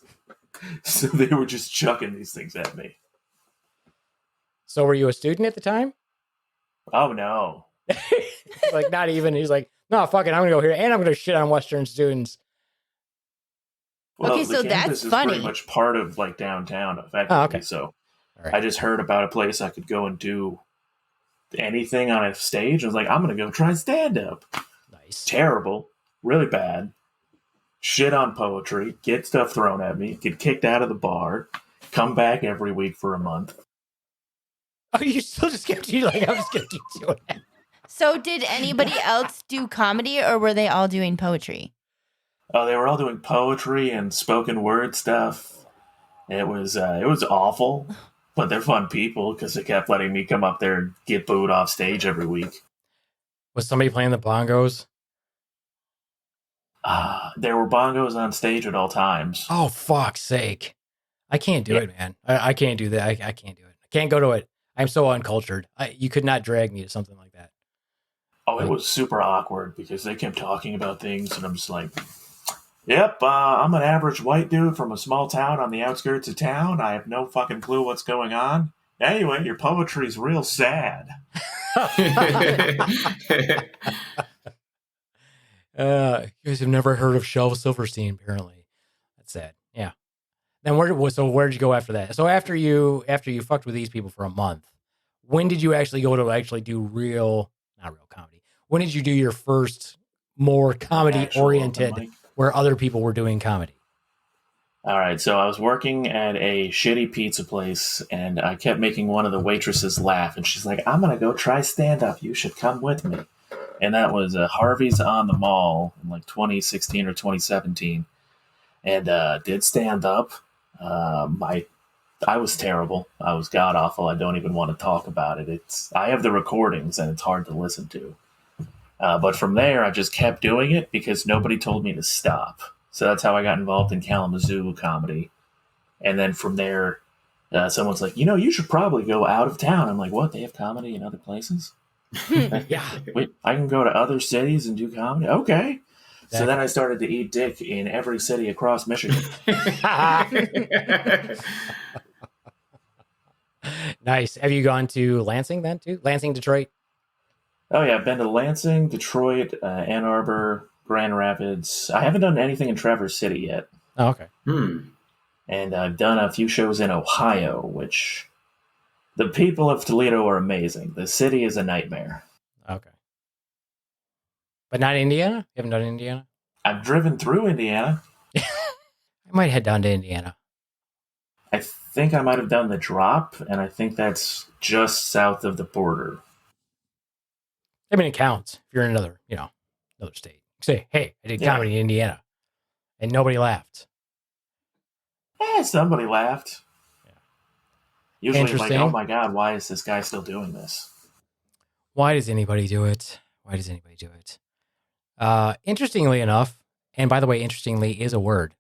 Speaker 4: So they were just chucking these things at me.
Speaker 2: So were you a student at the time?
Speaker 4: Oh, no.
Speaker 2: Like, not even. He's like, no, fuck it. I'm going to go here and I'm going to shit on Western students.
Speaker 4: Well,
Speaker 3: Okay,
Speaker 4: the
Speaker 3: so
Speaker 4: campus
Speaker 3: that's
Speaker 4: is
Speaker 3: funny.
Speaker 4: pretty much part of like downtown, effectively.
Speaker 2: Oh, okay.
Speaker 4: So
Speaker 2: All right.
Speaker 4: I just heard about a place I could go and do anything on a stage. I was like, I'm going to go try stand up.
Speaker 2: Nice.
Speaker 4: Terrible. Really bad. Shit on poetry. Get stuff thrown at me. Get kicked out of the bar. Come back every week for a month.
Speaker 2: Oh, you still just kept you like, I'm just going to keep doing it.
Speaker 3: So did anybody else do comedy or were they all doing poetry?
Speaker 4: Oh, they were all doing poetry and spoken word stuff. It was awful, but they're fun people because they kept letting me come up there and get booed off stage every week.
Speaker 2: Was somebody playing the bongos?
Speaker 4: There were bongos on stage at all times.
Speaker 2: Oh, fuck's sake. I can't do it, man. I can't do that. I can't do it. I can't go to it. I'm so uncultured. You could not drag me to something like that.
Speaker 4: Oh, it was super awkward because they kept talking about things, and I'm just like, yep, I'm an average white dude from a small town on the outskirts of town. I have no fucking clue what's going on. Anyway, your poetry's real sad.
Speaker 2: You guys have never heard of Shelva Silverstein, apparently. That's sad. Yeah. Then where'd you go after that? So after you fucked with these people for a month, when did you actually go to actually do not real comedy? When did you do your first more comedy oriented where other people were doing comedy?
Speaker 4: All right, so I was working at a shitty pizza place, and I kept making one of the waitresses laugh, and she's like, I'm going to go try stand-up. You should come with me. And that was Harvey's on the Mall in like 2016 or 2017. And did stand-up. I was terrible. I was god-awful. I don't even want to talk about it. I have the recordings, and it's hard to listen to. But from there, I just kept doing it because nobody told me to stop. So that's how I got involved in Kalamazoo comedy. And then from there, someone's like, you should probably go out of town. I'm like, what? They have comedy in other places?
Speaker 2: Yeah.
Speaker 4: Wait, I can go to other cities and do comedy? Okay. Exactly. So then I started to eat dick in every city across Michigan.
Speaker 2: Nice. Have you gone to Lansing then too? Lansing, Detroit?
Speaker 4: Oh, yeah. I've been to Lansing, Detroit, Ann Arbor, Grand Rapids. I haven't done anything in Traverse City yet.
Speaker 2: Oh, okay.
Speaker 4: And I've done a few shows in Ohio, which the people of Toledo are amazing. The city is a nightmare.
Speaker 2: Okay. But not Indiana? You haven't done Indiana?
Speaker 4: I've driven through Indiana.
Speaker 2: I might head down to Indiana.
Speaker 4: I think I might have done the drop, and I think that's just south of the border.
Speaker 2: I mean, it counts if you're in another state. Say, hey, I did comedy in Indiana, and nobody laughed.
Speaker 4: Somebody laughed. Yeah. Usually, like, oh my god, why is this guy still doing this?
Speaker 2: Why does anybody do it? Interestingly enough, and by the way, interestingly is a word.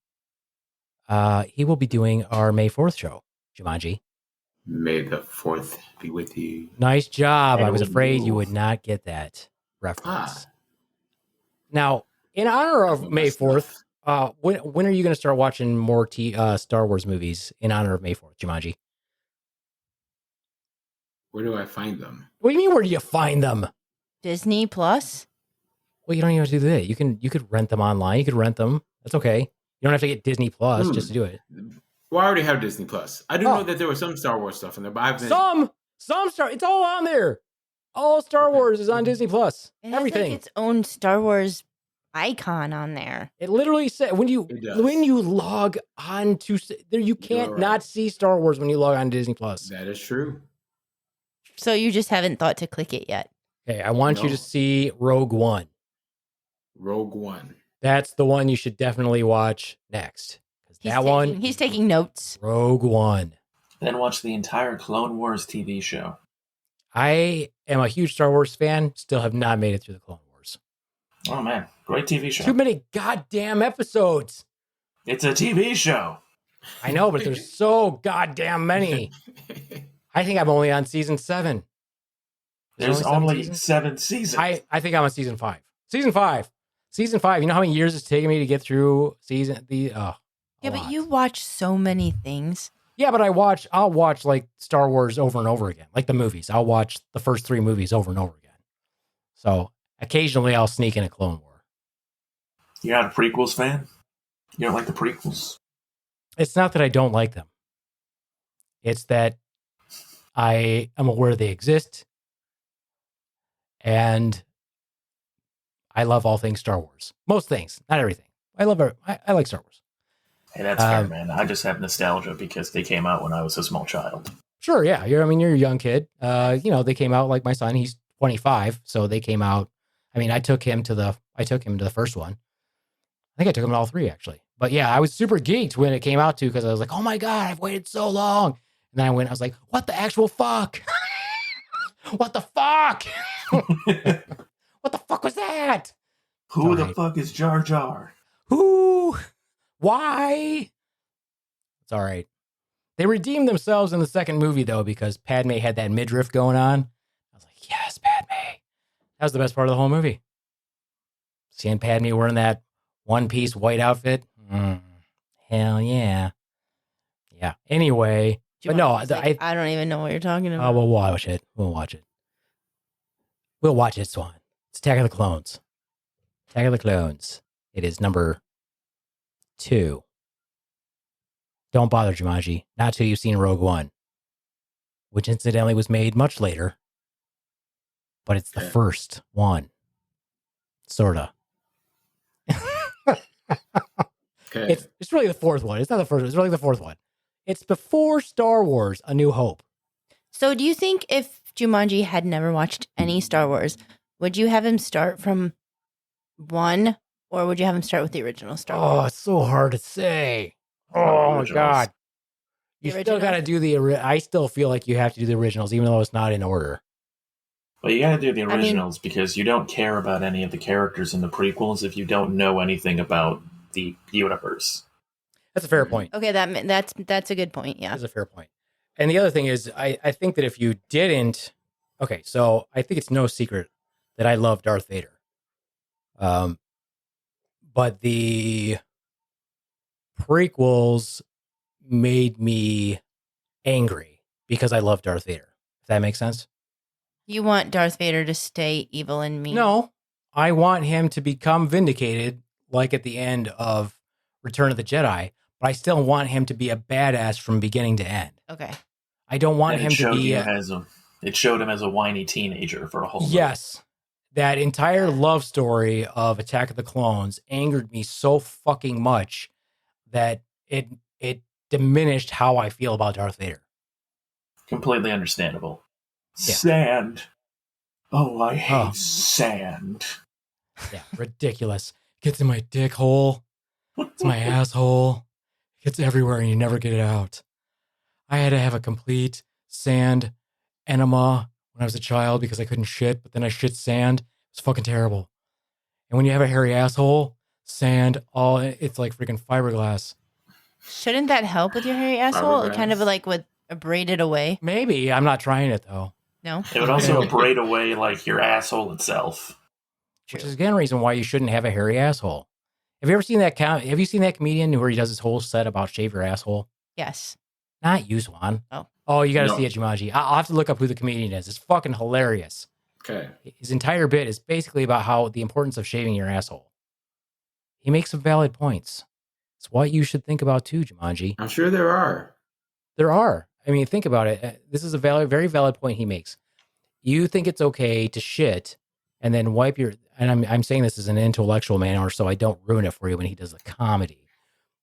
Speaker 2: He will be doing our May 4th show, Jumanji.
Speaker 5: May the 4th be with you.
Speaker 2: Nice job. I was afraid you would not get that reference. Now, in honor of May 4th, when are you going to start watching more Star Wars movies in honor of May 4th, Jumanji?
Speaker 5: Where do I find them?
Speaker 2: What do you mean, where do you find them?
Speaker 3: Disney Plus?
Speaker 2: Well, you don't even have to do that. You could rent them online. You could rent them. That's okay. You don't have to get Disney Plus just to do it.
Speaker 5: Well, I already have Disney Plus. I do know that there was some Star Wars stuff in there, but I've been...
Speaker 2: Some Star... It's all on there. All Star Wars is on Disney Plus.
Speaker 3: It has
Speaker 2: Everything.
Speaker 3: like its own Star Wars icon on there.
Speaker 2: It literally said when you log on to there, you can't not see Star Wars when you log on to Disney Plus.
Speaker 5: That is true.
Speaker 3: So you just haven't thought to click it yet.
Speaker 2: Okay, I want you to see Rogue One.
Speaker 5: Rogue One.
Speaker 2: That's the one you should definitely watch next.
Speaker 3: He's taking notes.
Speaker 2: Rogue One.
Speaker 4: Then watch the entire Clone Wars TV show.
Speaker 2: I am a huge Star Wars fan. Still have not made it through the Clone Wars.
Speaker 4: Oh man, great TV show.
Speaker 2: Too many goddamn episodes.
Speaker 4: It's a TV show.
Speaker 2: I know, but there's so goddamn many. I think I'm only on season 7.
Speaker 4: There's only 7 seasons.
Speaker 2: I think I'm on season 5. Season 5. You know how many years it's taken me to get through
Speaker 3: Yeah, but you watch so many things.
Speaker 2: Yeah, but I'll watch like Star Wars over and over again, like the movies. I'll watch the first 3 movies over and over again. So occasionally I'll sneak in a Clone War.
Speaker 4: You're not a prequels fan? You don't like the prequels?
Speaker 2: It's not that I don't like them. It's that I am aware they exist. And I love all things Star Wars. Most things, not everything. I like Star Wars.
Speaker 4: Hey, that's fair, man. I just have nostalgia because they came out when I was a small child.
Speaker 2: Sure, yeah. You're a young kid. They came out like my son. He's 25, so they came out. I mean, I took him to the first one. I think I took him to all 3 actually. But yeah, I was super geeked when it came out too because I was like, oh my god, I've waited so long. And then I was like, what the actual fuck? What the fuck? What the fuck was that?
Speaker 4: Who the fuck is Jar Jar?
Speaker 2: Who? Why? It's all right. They redeemed themselves in the second movie, though, because Padme had that midriff going on. I was like, yes, Padme. That was the best part of the whole movie. Seeing Padme wearing that one-piece white outfit. Hell yeah. Yeah. Anyway. But no,
Speaker 3: I don't even know what you're talking about.
Speaker 2: Oh, we'll watch it. We'll watch it, Swan. It's Attack of the Clones. Attack of the Clones. It is number 2. Don't bother, Jumanji. Not till you've seen Rogue One, which incidentally was made much later, but it's the first one. Sorta.
Speaker 5: Okay.
Speaker 2: It's really the 4th one. It's not the first one. It's really the 4th one. It's before Star Wars: A New Hope.
Speaker 3: So do you think if Jumanji had never watched any Star Wars, would you have him start from 1 or would you have him start with the original Star Wars?
Speaker 2: Oh, it's so hard to say. Oh my god. You still got to do I still feel like you have to do the originals, even though it's not in order.
Speaker 4: Well, you got to do the originals because you don't care about any of the characters in the prequels if you don't know anything about the universe.
Speaker 2: That's a fair point.
Speaker 3: Okay, that's a good point. Yeah,
Speaker 2: that's a fair point. And the other thing is, I think that if you didn't, okay, so I think it's no secret that I love Darth Vader. But the prequels made me angry because I love Darth Vader. If that makes sense.
Speaker 3: You want Darth Vader to stay evil and mean?
Speaker 2: No, I want him to become vindicated, like at the end of Return of the Jedi. But I still want him to be a badass from beginning to end.
Speaker 3: Okay.
Speaker 2: I don't want him to be.
Speaker 4: It showed him as a whiny teenager for a whole.
Speaker 2: Yes, that entire love story of Attack of the Clones angered me so fucking much that it diminished how I feel about Darth Vader.
Speaker 4: Completely understandable.
Speaker 2: Yeah.
Speaker 4: Sand. Oh, I hate sand.
Speaker 2: Yeah, ridiculous. Gets in my dick hole. It's my asshole. It's everywhere and you never get it out. I had to have a complete sand enema when I was a child because I couldn't shit, but then I shit sand. It's fucking terrible. And when you have a hairy asshole, sand, it's like freaking fiberglass.
Speaker 3: Shouldn't that help with your hairy asshole? Kind of like with braid it away?
Speaker 2: Maybe. I'm not trying it though.
Speaker 3: No?
Speaker 4: It would also braid away like your asshole itself.
Speaker 2: Which is again a reason why you shouldn't have a hairy asshole. Have you ever seen that? Have you seen that comedian where he does his whole set about shave your asshole?
Speaker 3: Yes.
Speaker 2: Not you, Swan.
Speaker 3: Oh,
Speaker 2: you got to see it, Jumanji. I'll have to look up who the comedian is. It's fucking hilarious.
Speaker 5: Okay.
Speaker 2: His entire bit is basically about how the importance of shaving your asshole. He makes some valid points. It's what you should think about too, Jumanji.
Speaker 5: I'm sure there are.
Speaker 2: There are. I mean, think about it. This is a very valid point he makes. You think it's okay to shit and then wipe your... And I'm saying this as an intellectual manner so I don't ruin it for you when he does the comedy.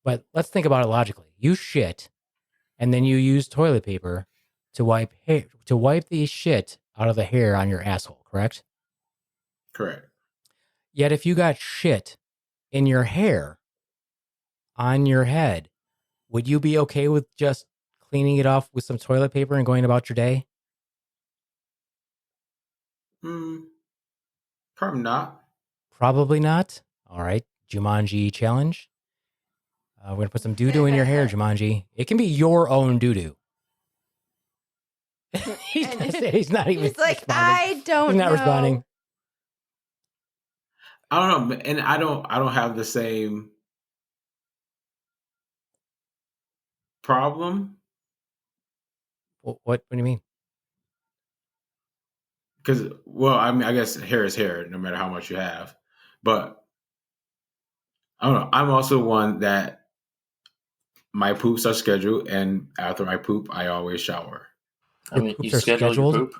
Speaker 2: But let's think about it logically. You shit and then you use toilet paper to wipe the shit out of the hair on your asshole, correct?
Speaker 5: Correct.
Speaker 2: Yet if you got shit in your hair on your head, would you be okay with just cleaning it off with some toilet paper and going about your day?
Speaker 5: Probably not.
Speaker 2: Probably not. All right. Jumanji challenge. We're going to put some doo-doo in your hair, Jumanji. It can be your own doo-doo. He's not even
Speaker 3: He's like,
Speaker 2: responding.
Speaker 3: I don't
Speaker 2: He's not
Speaker 3: know.
Speaker 2: responding.
Speaker 5: I don't know, and I don't have the same problem
Speaker 2: What do you mean?
Speaker 5: because, well, I mean, I guess hair is hair, no matter how much you have. But I don't know. I'm also one that my poops are scheduled, and after my poop, I always shower.
Speaker 4: I mean, you
Speaker 2: poops are
Speaker 4: schedule your
Speaker 2: scheduled?
Speaker 4: poop.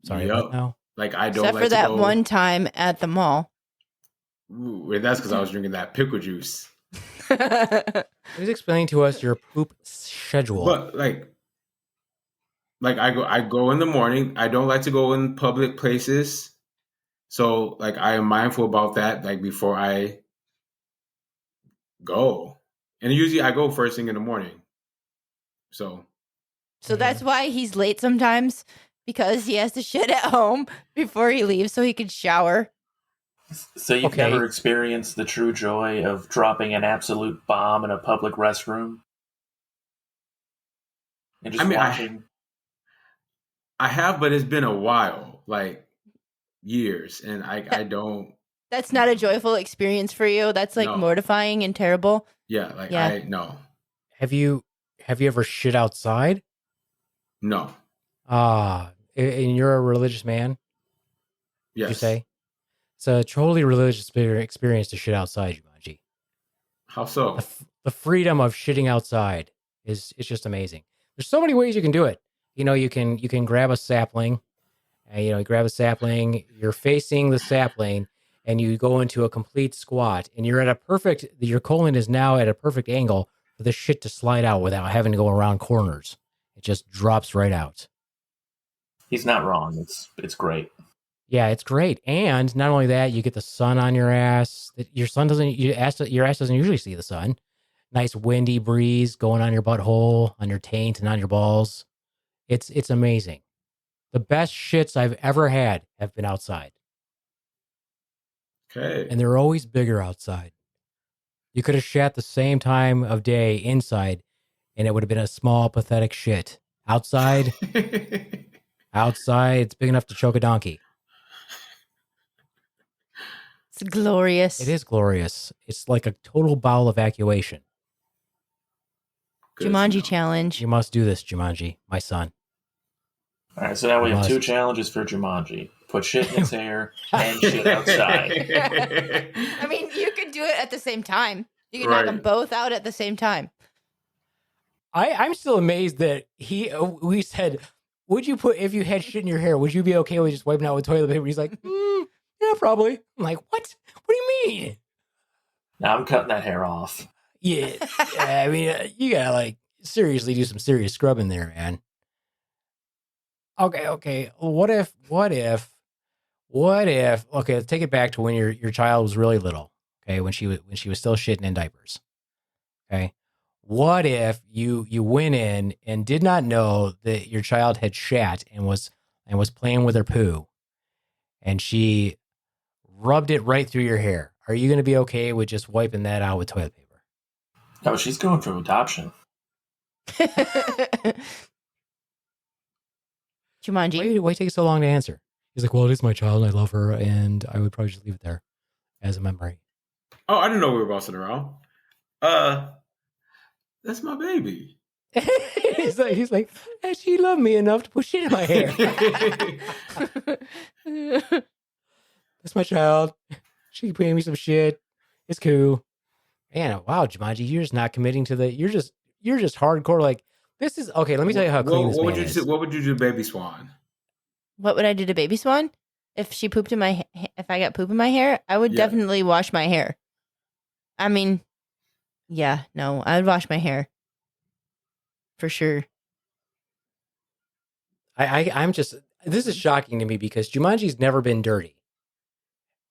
Speaker 2: Sorry,
Speaker 5: Yup.
Speaker 2: what now?
Speaker 5: Like I don't
Speaker 3: Except
Speaker 5: like
Speaker 3: for
Speaker 5: to
Speaker 3: that
Speaker 5: go.
Speaker 3: one time at the mall.
Speaker 5: Ooh, and that's because I was drinking that pickle juice.
Speaker 2: Please explain to us your poop schedule.
Speaker 5: But like I go in the morning. I don't like to go in public places. So like I am mindful about that, like before I go. And usually I go first thing in the morning. So
Speaker 3: That's why he's late sometimes, because he has to shit at home before he leaves so he can shower.
Speaker 4: So you've
Speaker 2: Okay.
Speaker 4: never experienced the true joy of dropping an absolute bomb in a public restroom? And just
Speaker 5: I mean,
Speaker 4: watching.
Speaker 5: I have, but it's been a while, like years, and I don't.
Speaker 3: That's not a joyful experience for you. That's like
Speaker 5: No.
Speaker 3: mortifying and terrible.
Speaker 5: Yeah, like
Speaker 3: Yeah.
Speaker 5: I no.
Speaker 2: Have you ever shit outside?
Speaker 5: No.
Speaker 2: And you're a religious man,
Speaker 5: Yes.
Speaker 2: you say? It's a totally religious experience to shit outside, Jumanji.
Speaker 5: How so?
Speaker 2: The freedom of shitting outside is just amazing. There's so many ways you can do it. You know, you can grab a sapling, and you grab a sapling, you're facing the sapling, and you go into a complete squat, and you're at your colon is now at a perfect angle for the shit to slide out without having to go around corners. It just drops right out.
Speaker 4: He's not wrong. It's great.
Speaker 2: Yeah, it's great. And not only that, you get the sun on your ass. Your ass doesn't usually see the sun. Nice windy breeze going on your butthole, on your taint, and on your balls. It's amazing. The best shits I've ever had have been outside.
Speaker 5: Okay.
Speaker 2: And they're always bigger outside. You could have shat the same time of day inside, and it would have been a small, pathetic shit. Outside, it's big enough to choke a donkey.
Speaker 3: It's glorious.
Speaker 2: It is glorious. It's like a total bowel evacuation.
Speaker 5: Good
Speaker 3: Jumanji
Speaker 5: to know.
Speaker 3: challenge.
Speaker 2: You must do this, Jumanji, my son.
Speaker 4: All right, so now we have
Speaker 2: Must.
Speaker 4: 2 challenges for Jumanji. Put shit in his hair and shit outside.
Speaker 3: I mean, you could do it at the same time. You can knock
Speaker 5: Right.
Speaker 3: them both out at the same time.
Speaker 2: I'm still amazed that we said, would you if you had shit in your hair, would you be okay with just wiping out with toilet paper? He's like, yeah, probably. I'm like, what? What do you mean?
Speaker 4: Now I'm cutting that hair off.
Speaker 2: Yeah, I mean, you gotta like seriously do some serious scrubbing there, man. Okay. What if? Okay, let's take it back to when your child was really little. Okay, when she was still shitting in diapers. Okay, what if you went in and did not know that your child had shat and was playing with her poo, and she rubbed it right through your hair? Are you going to be okay with just wiping that out with toilet paper?
Speaker 4: No, she's going for adoption.
Speaker 3: Jumanji.
Speaker 2: Why take so long to answer? He's like, well, it is my child. I love her, and I would probably just leave it there as a memory.
Speaker 5: Oh, I didn't know we were bossing around. That's my baby.
Speaker 2: he's like, and she loved me enough to put shit in my hair. That's my child. She put me some shit. It's cool. Man, wow, Jumanji, you're just not committing to the. You're just hardcore. Like, this is okay. Let me tell you how clean this man is.
Speaker 5: What would you do, baby swan?
Speaker 3: What would I do to baby swan? If she pooped in my, if I got poop in my hair, I would definitely wash my hair. I mean, yeah, no, I would wash my hair for sure.
Speaker 2: I'm just, this is shocking to me because Jumanji's never been dirty.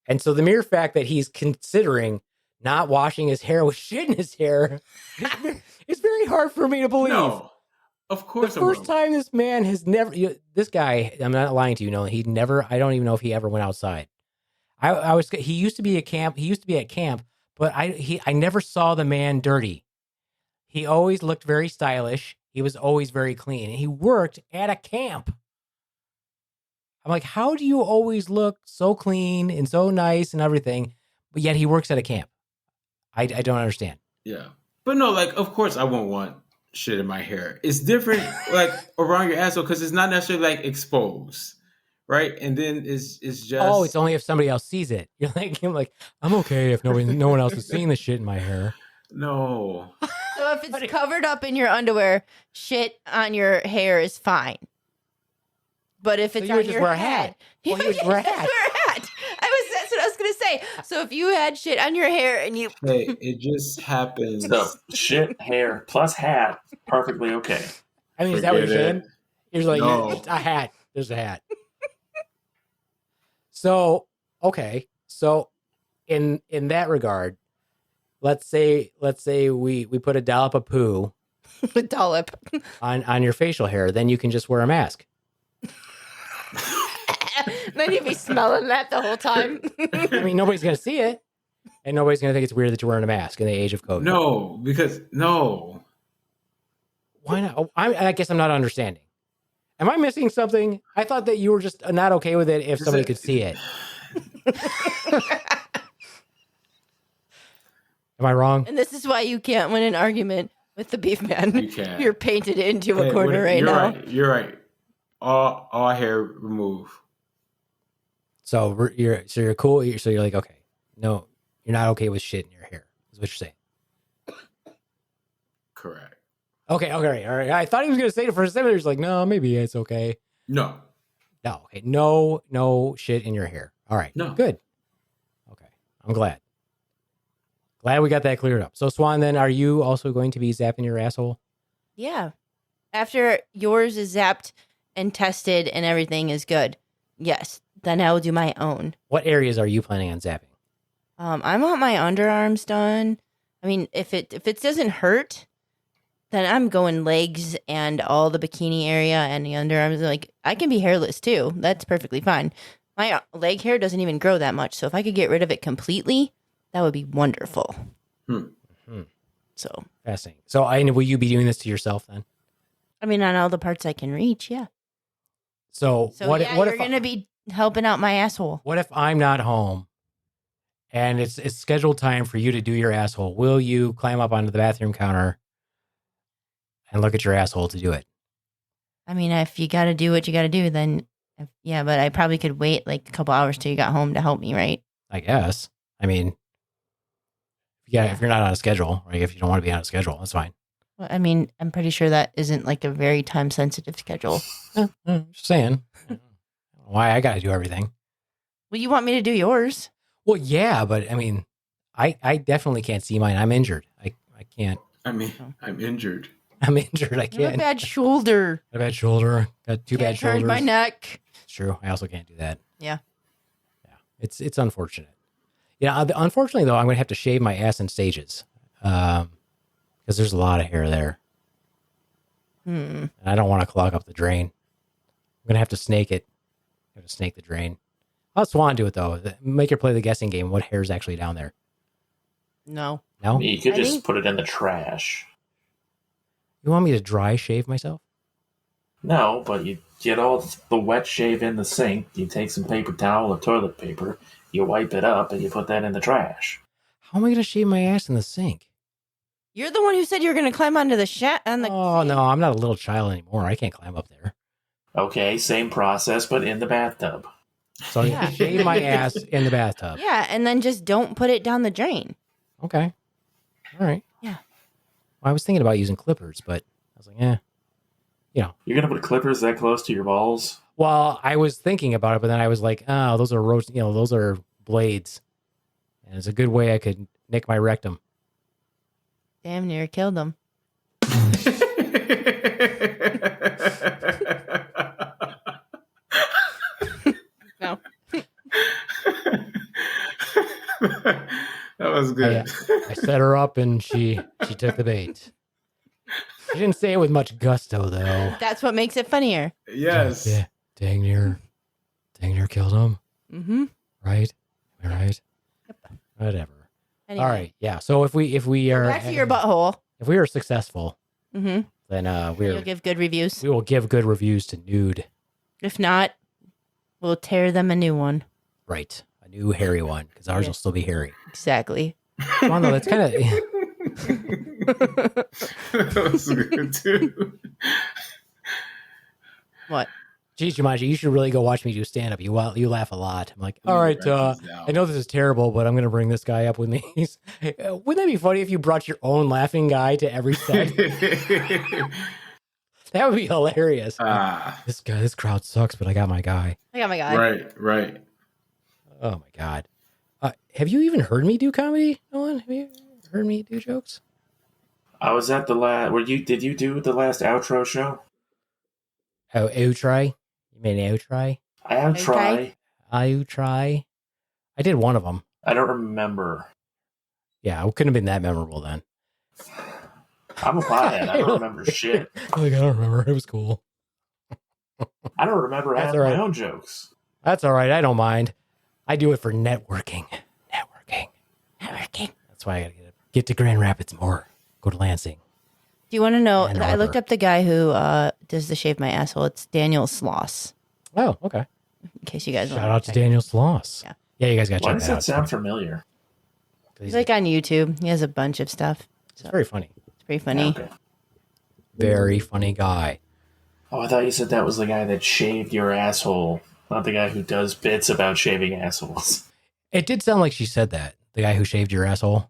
Speaker 2: And so the mere fact that he's considering not washing his hair with shit in his hair is very hard for me to believe.
Speaker 5: No, of
Speaker 2: The
Speaker 5: course.
Speaker 2: first time this man has never, this guy, I'm not lying to you, Nolan, he never, I don't even know if he ever went outside. He used to be at camp, but I never saw the man dirty. He always looked very stylish. He was always very clean. And he worked at a camp. I'm like, how do you always look so clean and so nice and everything, but yet he works at a camp? I don't understand.
Speaker 5: Yeah. But no, like, of course I won't want shit in my hair. It's different, like, around your asshole, because it's not necessarily, like, exposed, right? And then it's just...
Speaker 2: Oh, it's only if somebody else sees it. I'm like, I'm okay if no one else is seeing the shit in my hair.
Speaker 5: No.
Speaker 3: So if it's covered up in your underwear, shit on your hair is fine. But if it's
Speaker 2: you
Speaker 3: on
Speaker 2: would just
Speaker 3: your
Speaker 2: wear a
Speaker 3: head,
Speaker 2: hat. Well, you would just wear a hat.
Speaker 3: That's what I was gonna say. So if you had shit on your hair and you,
Speaker 5: Hey, it just happens.
Speaker 4: So shit, hair plus hat, perfectly okay.
Speaker 2: I mean, is that what you're
Speaker 5: Forget
Speaker 2: saying?
Speaker 5: it.
Speaker 2: You're like,
Speaker 5: No.
Speaker 2: it's a hat. There's a hat. So, okay. So in that regard, let's say we put a dollop of poo
Speaker 3: a dollop.
Speaker 2: on your facial hair, then you can just wear a mask.
Speaker 3: Then you'd be smelling that the whole time.
Speaker 2: I mean, nobody's going to see it, and nobody's going to think it's weird that you're wearing a mask in the age of COVID.
Speaker 5: No, because no.
Speaker 2: Why not? Oh, I guess I'm not understanding. Am I missing something? I thought that you were just not okay with it if somebody could see it. Am I wrong?
Speaker 3: And this is why you can't win an argument with the beef man.
Speaker 5: You can't.
Speaker 3: You're painted into a
Speaker 5: Hey,
Speaker 3: corner right
Speaker 5: you're
Speaker 3: now.
Speaker 5: Right, you're right. All hair remove.
Speaker 2: So you're cool. So you're like, okay, no, you're not okay with shit in your hair. Is what you're saying.
Speaker 5: Correct.
Speaker 2: Okay, all right. I thought he was going to say it for a second. He was like, no, maybe it's okay.
Speaker 5: No.
Speaker 2: No, okay, no shit in your hair. All right,
Speaker 5: No.
Speaker 2: good. Okay, I'm glad. Glad we got that cleared up. So Swan, then are you also going to be zapping your asshole?
Speaker 3: Yeah. After yours is zapped and tested and everything is good, yes, then I will do my own.
Speaker 2: What areas are you planning on zapping?
Speaker 3: I want my underarms done. I mean, if it doesn't hurt, then I'm going legs and all the bikini area and the underarms. Like, I can be hairless too. That's perfectly fine. My leg hair doesn't even grow that much, so if I could get rid of it completely, that would be wonderful. So
Speaker 2: Fascinating. So will you be doing this to yourself then?
Speaker 3: I mean, on all the parts I can reach, yeah.
Speaker 2: So what
Speaker 3: you're
Speaker 2: if
Speaker 3: going to be helping out my asshole.
Speaker 2: what if I'm not home and it's scheduled time for you to do your asshole? Will you climb up onto the bathroom counter and look at your asshole to do it?
Speaker 3: I mean, if you got to do what you got to do, then yeah, but I probably could wait like a couple hours till you got home to help me, right?
Speaker 2: I guess. I mean, if you're not on a schedule, right? If you don't want to be on a schedule, that's fine.
Speaker 3: Well, I mean, I'm pretty sure that isn't like a very time sensitive schedule.
Speaker 2: Just saying. Why I got to do everything?
Speaker 3: Well, you want me to do yours?
Speaker 2: Well, yeah, but I mean, I definitely can't see mine. I'm injured. I can't.
Speaker 5: I mean, I'm injured.
Speaker 2: I'm injured. I
Speaker 3: You have
Speaker 2: can't.
Speaker 3: a bad shoulder.
Speaker 2: I have a bad shoulder. Got two bad
Speaker 3: Can't turn
Speaker 2: shoulders.
Speaker 3: my neck.
Speaker 2: It's true. I also can't do that.
Speaker 3: Yeah.
Speaker 2: Yeah. It's unfortunate. Yeah. Unfortunately, though, I'm going to have to shave my ass in stages because there's a lot of hair there. And I don't want to clog up the drain. I'm going to have to snake it. I'm going to snake the drain. I'll let Swan do it, though. Make her play the guessing game. What hair is actually down there?
Speaker 3: No.
Speaker 2: No?
Speaker 4: You could
Speaker 3: I
Speaker 4: just
Speaker 3: think-
Speaker 4: put it in the trash.
Speaker 2: You want me to dry shave myself?
Speaker 4: No, but you get all the wet shave in the sink. You take some paper towel or toilet paper. You wipe it up and you put that in the trash.
Speaker 2: How am I going to shave my ass in the sink?
Speaker 3: You're the one who said you were going to climb onto the
Speaker 2: Oh, no. I'm not a little child anymore. I can't climb up there.
Speaker 4: Okay, same process, but in the bathtub.
Speaker 2: So I'm going to shave my ass in the bathtub.
Speaker 3: Yeah, and then just don't put it down the drain.
Speaker 2: Okay. All right.
Speaker 3: Yeah.
Speaker 2: Well, I was thinking about using clippers, but I was like,
Speaker 4: You're going to put clippers that close to your balls?
Speaker 2: Well, I was thinking about it, but then I was like, oh, those are those are blades. And it's a good way I could nick my rectum.
Speaker 3: Damn near killed them.
Speaker 5: That was good.
Speaker 2: I set her up and she took the bait. She didn't say it with much gusto though.
Speaker 3: That's what makes it funnier.
Speaker 5: Yes.
Speaker 2: Dang near killed him.
Speaker 3: Mm-hmm.
Speaker 2: Right? Am I right?
Speaker 3: Yep.
Speaker 2: Whatever.
Speaker 3: Anyway.
Speaker 2: All right. Yeah. So if we are
Speaker 3: Back to your butthole.
Speaker 2: if we are successful,
Speaker 3: Mm-hmm.
Speaker 2: then
Speaker 3: You'll give good reviews.
Speaker 2: we will give good reviews to Nude.
Speaker 3: If not, we'll tear them a new one.
Speaker 2: Right. A new hairy one, because ours will still be hairy.
Speaker 3: Exactly.
Speaker 2: Well, no, that's kind of
Speaker 5: That was good too.
Speaker 3: What?
Speaker 2: Geez, Jumanji, you should really go watch me do stand up. You laugh a lot. I'm like, all right,
Speaker 5: Write these down.
Speaker 2: I know this is terrible, but I'm going to bring this guy up with these. Wouldn't that be funny if you brought your own laughing guy to every set? That would be hilarious. This crowd sucks, but I got my guy.
Speaker 3: I got my guy.
Speaker 5: Right.
Speaker 2: Oh my God. Have you even heard me do comedy, Nolan? Have you heard me do jokes?
Speaker 4: I was at the last. Did you do the last outro show?
Speaker 2: Oh, outry? You mean outry?
Speaker 4: Outry.
Speaker 2: Outry? I did one of them.
Speaker 4: I don't remember.
Speaker 2: Yeah, it couldn't have been that memorable then.
Speaker 4: I'm a pothead. I don't remember shit.
Speaker 2: Like, I don't remember. It was cool.
Speaker 4: I don't remember half my own jokes.
Speaker 2: That's all right. I don't mind. I do it for networking. That's why I gotta get to Grand Rapids more. Go to Lansing.
Speaker 3: Do you want to know?
Speaker 2: Ann
Speaker 3: I
Speaker 2: Arbor.
Speaker 3: looked up the guy who does the shave my asshole. It's Daniel Sloss.
Speaker 2: Oh, okay.
Speaker 3: In case you guys
Speaker 2: Shout
Speaker 3: want
Speaker 2: out to Daniel Sloss.
Speaker 3: Yeah.
Speaker 2: You guys got to
Speaker 4: Why
Speaker 2: check
Speaker 4: does
Speaker 2: that out.
Speaker 4: that sound familiar?
Speaker 3: He's like on YouTube. He has a bunch of stuff.
Speaker 2: It's very funny.
Speaker 3: It's pretty funny.
Speaker 4: Okay.
Speaker 2: Very funny guy.
Speaker 4: Oh, I thought you said that was the guy that shaved your asshole, not the guy who does bits about shaving assholes.
Speaker 2: It did sound like she said that. The guy who shaved your asshole.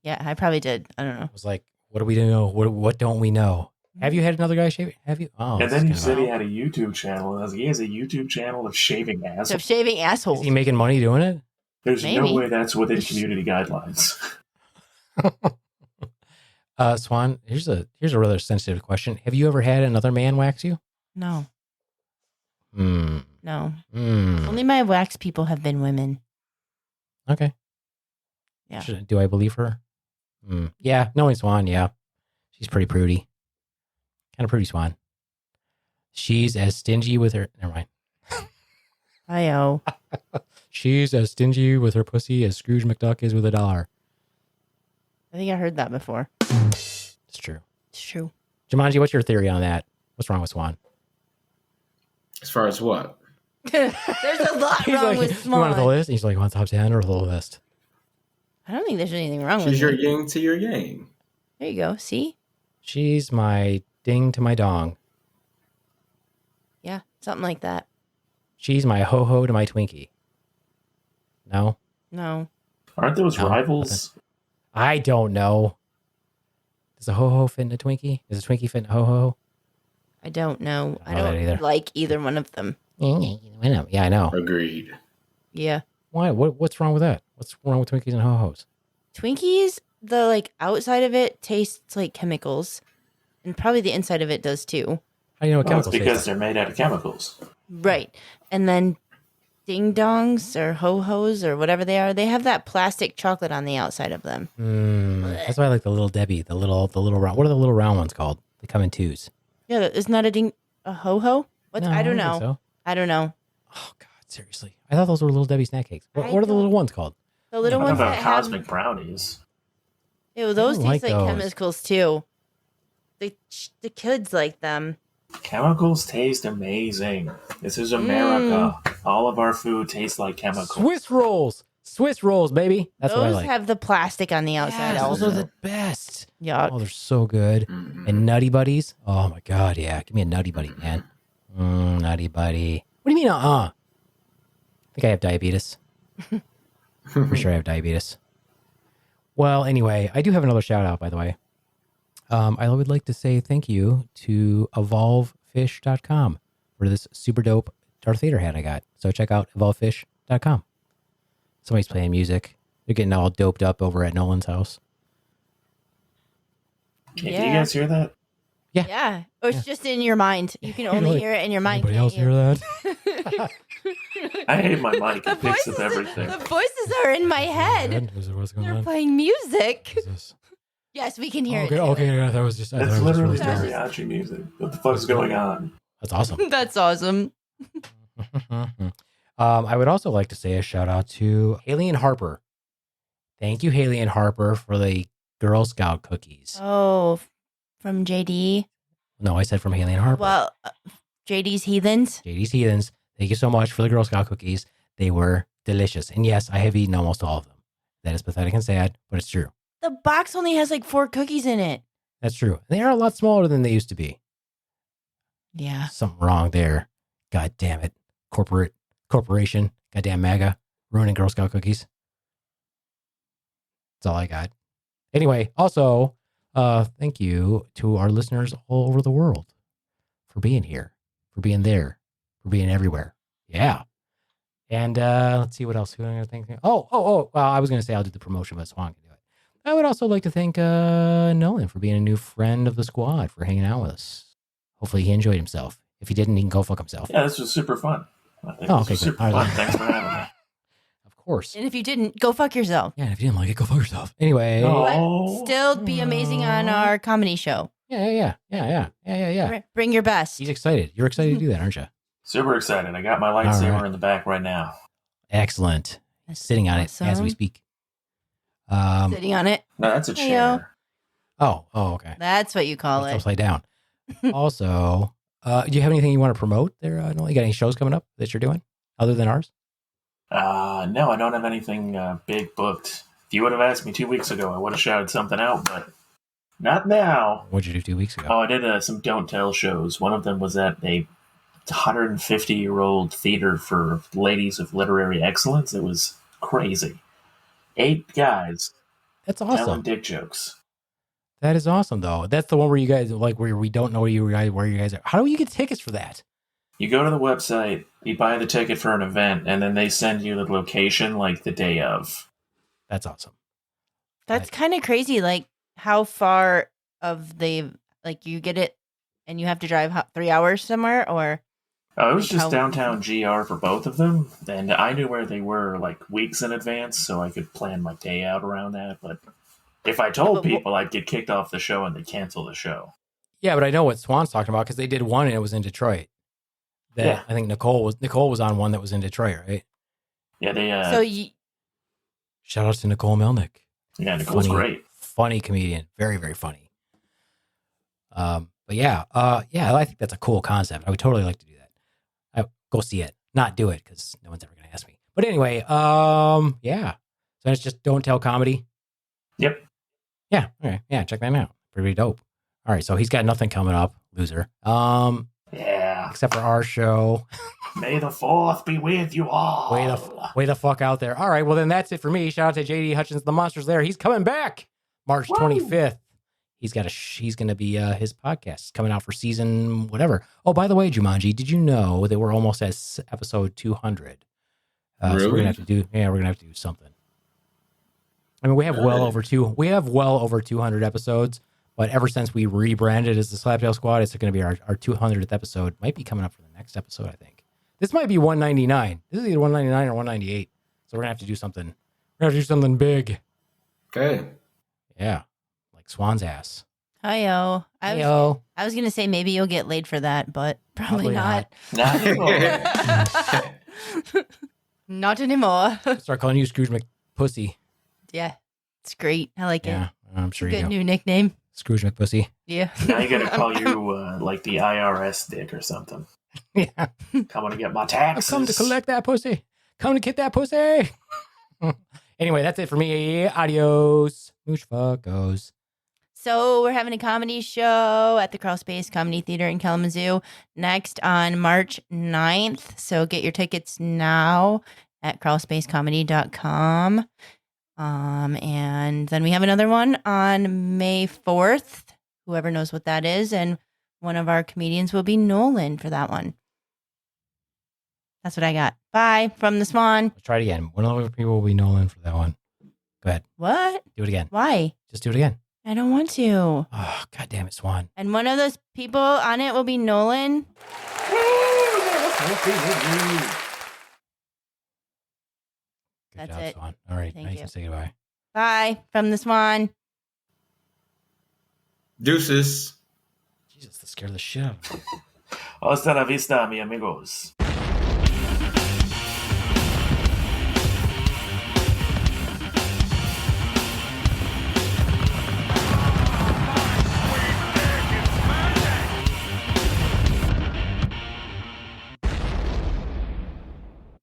Speaker 3: Yeah, I probably did. I don't know.
Speaker 2: I was like, what do we know? What don't we know? Have you had another guy shave it? Have you? Oh,
Speaker 4: And then you said he had a YouTube channel. And I was like, he has a YouTube channel of shaving
Speaker 3: So
Speaker 4: assholes.
Speaker 3: shaving assholes.
Speaker 2: Is he making money doing it?
Speaker 4: There's
Speaker 3: Maybe.
Speaker 4: no way that's within community guidelines.
Speaker 2: Swan, here's a rather sensitive question. Have you ever had another man wax you?
Speaker 3: No.
Speaker 2: Hmm.
Speaker 3: No.
Speaker 2: Hmm.
Speaker 3: Only my wax people have been women.
Speaker 2: Okay.
Speaker 3: Yeah.
Speaker 2: Do I believe her? Yeah. Knowing Swan, yeah. She's pretty prudy. Kind of prudy Swan. She's as stingy with her. Never mind.
Speaker 3: I-o.
Speaker 2: She's as stingy with her pussy as Scrooge McDuck is with $1.
Speaker 3: I think I heard that before.
Speaker 2: It's true.
Speaker 3: It's true.
Speaker 2: Jumanji, what's your theory on that? What's wrong with Swan?
Speaker 5: As far as what?
Speaker 3: There's a lot
Speaker 2: He's
Speaker 3: wrong
Speaker 2: like,
Speaker 3: with
Speaker 2: you want the
Speaker 3: Swan.
Speaker 2: list? And he's like, you want top 10 or the list?
Speaker 3: I don't think there's anything wrong with
Speaker 5: She's your
Speaker 3: it.
Speaker 5: yin to your yang.
Speaker 3: There you go. See?
Speaker 2: She's my ding to my dong.
Speaker 3: Yeah, something like that.
Speaker 2: She's my ho-ho to my Twinkie. No?
Speaker 3: No.
Speaker 4: Aren't those
Speaker 2: No,
Speaker 4: rivals?
Speaker 2: I don't know. Does a ho-ho fit in a Twinkie? Does a Twinkie fit in a ho-ho?
Speaker 3: I don't know. I
Speaker 2: know that either.
Speaker 3: don't like either one of them.
Speaker 2: Yeah, I know.
Speaker 5: Agreed.
Speaker 3: Yeah.
Speaker 2: Why? What's wrong with that? What's wrong with Twinkies and ho-hos?
Speaker 3: Twinkies, the like outside of it tastes like chemicals. And probably the inside of it does too.
Speaker 2: How do you know what
Speaker 4: Well, it's
Speaker 2: chemicals
Speaker 4: because
Speaker 2: taste
Speaker 4: they're made out of chemicals.
Speaker 3: Right. And then ding dongs or ho hos or whatever they are, they have that plastic chocolate on the outside of them.
Speaker 2: like? That's why I like the little Debbie, the little round. What are the little round ones called? They come in twos.
Speaker 3: Yeah, isn't that a ho ho? What?
Speaker 2: No,
Speaker 3: I don't
Speaker 2: think
Speaker 3: know.
Speaker 2: so.
Speaker 3: I don't know.
Speaker 2: Oh God, seriously. I thought those were little Debbie snack cakes. What
Speaker 3: I
Speaker 2: are the little
Speaker 3: don't-
Speaker 2: ones called?
Speaker 3: The little
Speaker 4: What
Speaker 3: ones
Speaker 4: about
Speaker 3: that
Speaker 4: cosmic
Speaker 3: have
Speaker 4: brownies?
Speaker 3: ew, those
Speaker 2: I
Speaker 3: taste
Speaker 2: don't
Speaker 3: like
Speaker 2: like those.
Speaker 3: chemicals too. The kids like them.
Speaker 4: Chemicals taste amazing. This is America. All of our food tastes like chemicals.
Speaker 2: Swiss rolls, baby. That's
Speaker 3: those
Speaker 2: what I like.
Speaker 3: have the plastic on the outside
Speaker 2: Yes, those
Speaker 3: also.
Speaker 2: are the best.
Speaker 3: Yeah.
Speaker 2: Oh, they're so good. And Nutty Buddies. Oh my God, yeah. Give me a Nutty Buddy, man. Nutty Buddy. What do you mean, I think I have diabetes. For sure I have diabetes. Well, anyway, I do have another shout out, by the way. I would like to say thank you to evolvefish.com for this super dope Darth Vader hat I got. So check out evolvefish.com. Somebody's playing music. They're getting all doped up over at Nolan's house.
Speaker 4: Can
Speaker 3: Yeah.
Speaker 4: you guys hear that?
Speaker 3: Yeah. Or it's just in your mind. You can only
Speaker 2: Like,
Speaker 3: hear it in your mind.
Speaker 2: Anybody
Speaker 3: can't
Speaker 2: else
Speaker 3: you?
Speaker 2: hear that?
Speaker 4: I hate my mic. It picks up everything.
Speaker 3: The voices are in my head.
Speaker 2: What's going
Speaker 3: They're
Speaker 2: on?
Speaker 3: playing music.
Speaker 2: What is this?
Speaker 3: Yes, we can hear
Speaker 2: Okay,
Speaker 3: it.
Speaker 2: okay, yeah, that was just. I thought
Speaker 4: It's
Speaker 2: it was just
Speaker 4: literally
Speaker 2: really scary.
Speaker 4: mariachi music. What the fuck's going on?
Speaker 2: That's awesome.
Speaker 3: That's awesome.
Speaker 2: I would also like to say a shout out to Haley and Harper. Thank you, Haley and Harper, for the Girl Scout cookies.
Speaker 3: Oh, from JD.
Speaker 2: No, I said from Haley and Harper.
Speaker 3: Well, JD's Heathens.
Speaker 2: JD's Heathens. Thank you so much for the Girl Scout cookies. They were delicious. And yes, I have eaten almost all of them. That is pathetic and sad, but it's true.
Speaker 3: The box only has like 4 cookies in it.
Speaker 2: That's true. They are a lot smaller than they used to be.
Speaker 3: Yeah.
Speaker 2: Something wrong there. God damn it. Corporation. Goddamn MAGA. Ruining Girl Scout cookies. That's all I got. Anyway, also, thank you to our listeners all over the world for being here, for being there, for being everywhere. Yeah. And let's see what else. I was going to say I'll do the promotion, but Swan can do it. I would also like to thank Nolan for being a new friend of the squad, for hanging out with us. Hopefully he enjoyed himself. If he didn't, he can go fuck himself.
Speaker 4: Yeah, this was super fun. I think
Speaker 2: Oh,
Speaker 4: this
Speaker 2: okay,
Speaker 4: was
Speaker 2: good.
Speaker 4: super
Speaker 2: All
Speaker 4: fun.
Speaker 2: right.
Speaker 4: Thanks for having me.
Speaker 2: Of course.
Speaker 3: And if you didn't, go fuck yourself.
Speaker 2: Yeah, and if you didn't like it, go fuck yourself. Anyway.
Speaker 4: Oh.
Speaker 3: Still be amazing on our comedy show.
Speaker 2: Yeah.
Speaker 3: Bring your best.
Speaker 2: He's excited. You're excited to do that, aren't you?
Speaker 4: Super excited. I got my lightsaber
Speaker 2: right.
Speaker 4: in the back right now.
Speaker 2: Excellent. Sitting on it as we
Speaker 3: Awesome.
Speaker 2: speak.
Speaker 3: Sitting on it.
Speaker 4: No, that's a
Speaker 3: Hey-o.
Speaker 4: chair.
Speaker 2: Oh, okay.
Speaker 3: That's what you call
Speaker 2: It's
Speaker 3: it.
Speaker 2: upside down. Also, do you have anything you want to promote there? You got any shows coming up that you're doing other than ours?
Speaker 4: No, I don't have anything big booked. If you would have asked me 2 weeks ago, I would have shouted something out, but not now.
Speaker 2: What'd you do 2 weeks ago?
Speaker 4: Oh, I did some Don't Tell shows. One of them was at a 150-year-old theater for ladies of literary excellence. It was crazy. 8 guys
Speaker 2: That's
Speaker 4: telling
Speaker 2: awesome.
Speaker 4: dick jokes.
Speaker 2: That is awesome, though. That's the one where you guys where we don't know where you guys are. How do you get tickets for that?
Speaker 4: You go to the website, you buy the ticket for an event, and then they send you the location like the day of.
Speaker 2: That's awesome.
Speaker 3: That's kind of crazy. Like how far of the you get it, and you have to drive 3 hours somewhere, or
Speaker 4: Oh, it was
Speaker 3: Like
Speaker 4: just
Speaker 3: how-
Speaker 4: downtown GR for both of them, and I knew where they were like weeks in advance, so I could plan my day out around that. But if I told
Speaker 3: But
Speaker 4: people, I'd get kicked off the show and they'd cancel the show.
Speaker 2: Yeah, but I know what Swan's talking about because they did one and it was in Detroit. That
Speaker 4: Yeah.
Speaker 2: I think Nicole was on one that was in Detroit, right?
Speaker 4: Yeah, they.
Speaker 3: so you,
Speaker 2: Shout out to Nicole Melnick.
Speaker 4: Yeah, Nicole's
Speaker 2: Funny.
Speaker 4: great.
Speaker 2: Funny comedian, very, very funny. But yeah, I think that's a cool concept. I would totally like to do that. Go see it, not do it because no one's ever going to ask me. But anyway, yeah. So it's just Don't Tell Comedy.
Speaker 4: Yep.
Speaker 2: Yeah. Okay. Yeah. Check that out. Pretty dope. All right. So he's got nothing coming up, loser.
Speaker 4: Yeah.
Speaker 2: Except for our show.
Speaker 4: May the 4th be with you all.
Speaker 2: Way the fuck out there. All right. Well, then that's it for me. Shout out to JD Hutchins, the Monsters there. He's coming back March 25th. He's going to be his podcast is coming out for season whatever. Oh, by the way, Jumanji, did you know that we're almost at episode 200? So we're
Speaker 5: Really?
Speaker 2: gonna have to do something. I mean, we have well over 200 episodes, but ever since we rebranded as the Slaptail Squad, it's going to be our 200th episode. Might be coming up for the next episode, I think. This might be 199. This is either 199 or 198. So we're gonna have to do something. We're gonna have to do something big.
Speaker 5: Okay.
Speaker 2: Yeah, like Swan's ass.
Speaker 3: Hi-yo.
Speaker 2: Heyo.
Speaker 3: I was gonna say maybe you'll get laid for that, but probably not.
Speaker 4: Not anymore.
Speaker 3: Not anymore.
Speaker 2: Start calling you Scrooge McPussy.
Speaker 3: Yeah, it's great. I like
Speaker 2: Yeah,
Speaker 3: it.
Speaker 2: I'm sure
Speaker 3: Good
Speaker 2: you do.
Speaker 3: new nickname.
Speaker 2: Scrooge McPussy.
Speaker 3: Yeah.
Speaker 4: Now you gotta call you like the IRS dick or something.
Speaker 2: Yeah.
Speaker 4: Coming to get my
Speaker 2: I've
Speaker 4: taxes.
Speaker 2: come to collect that pussy. Come to get that pussy. Anyway, that's it for me. Adios. Mooch fuckos.
Speaker 3: So we're having a comedy show at the Crawl Space Comedy Theater in Kalamazoo next on March 9th. So get your tickets now at crawlspacecomedy.com. And then we have another one on May 4th. Whoever knows what that is. And one of our comedians will be Nolan for that one. That's what I got. Bye from the Swan.
Speaker 2: Let's try it again. One of the people will be Nolan for that one. Go ahead.
Speaker 3: What?
Speaker 2: Do it again.
Speaker 3: Why?
Speaker 2: Just do it again.
Speaker 3: I don't want to.
Speaker 2: Oh, God damn it, Swan.
Speaker 3: And one of those people on it will be Nolan.
Speaker 4: Woo,
Speaker 2: Good
Speaker 3: That's
Speaker 2: job,
Speaker 3: it.
Speaker 2: Swan. All right,
Speaker 3: Thank
Speaker 2: now you
Speaker 3: you.
Speaker 2: can say goodbye.
Speaker 3: Bye from the Swan.
Speaker 5: Deuces.
Speaker 2: Jesus, that scared the shit out of me.
Speaker 4: Hasta la vista, mi amigos.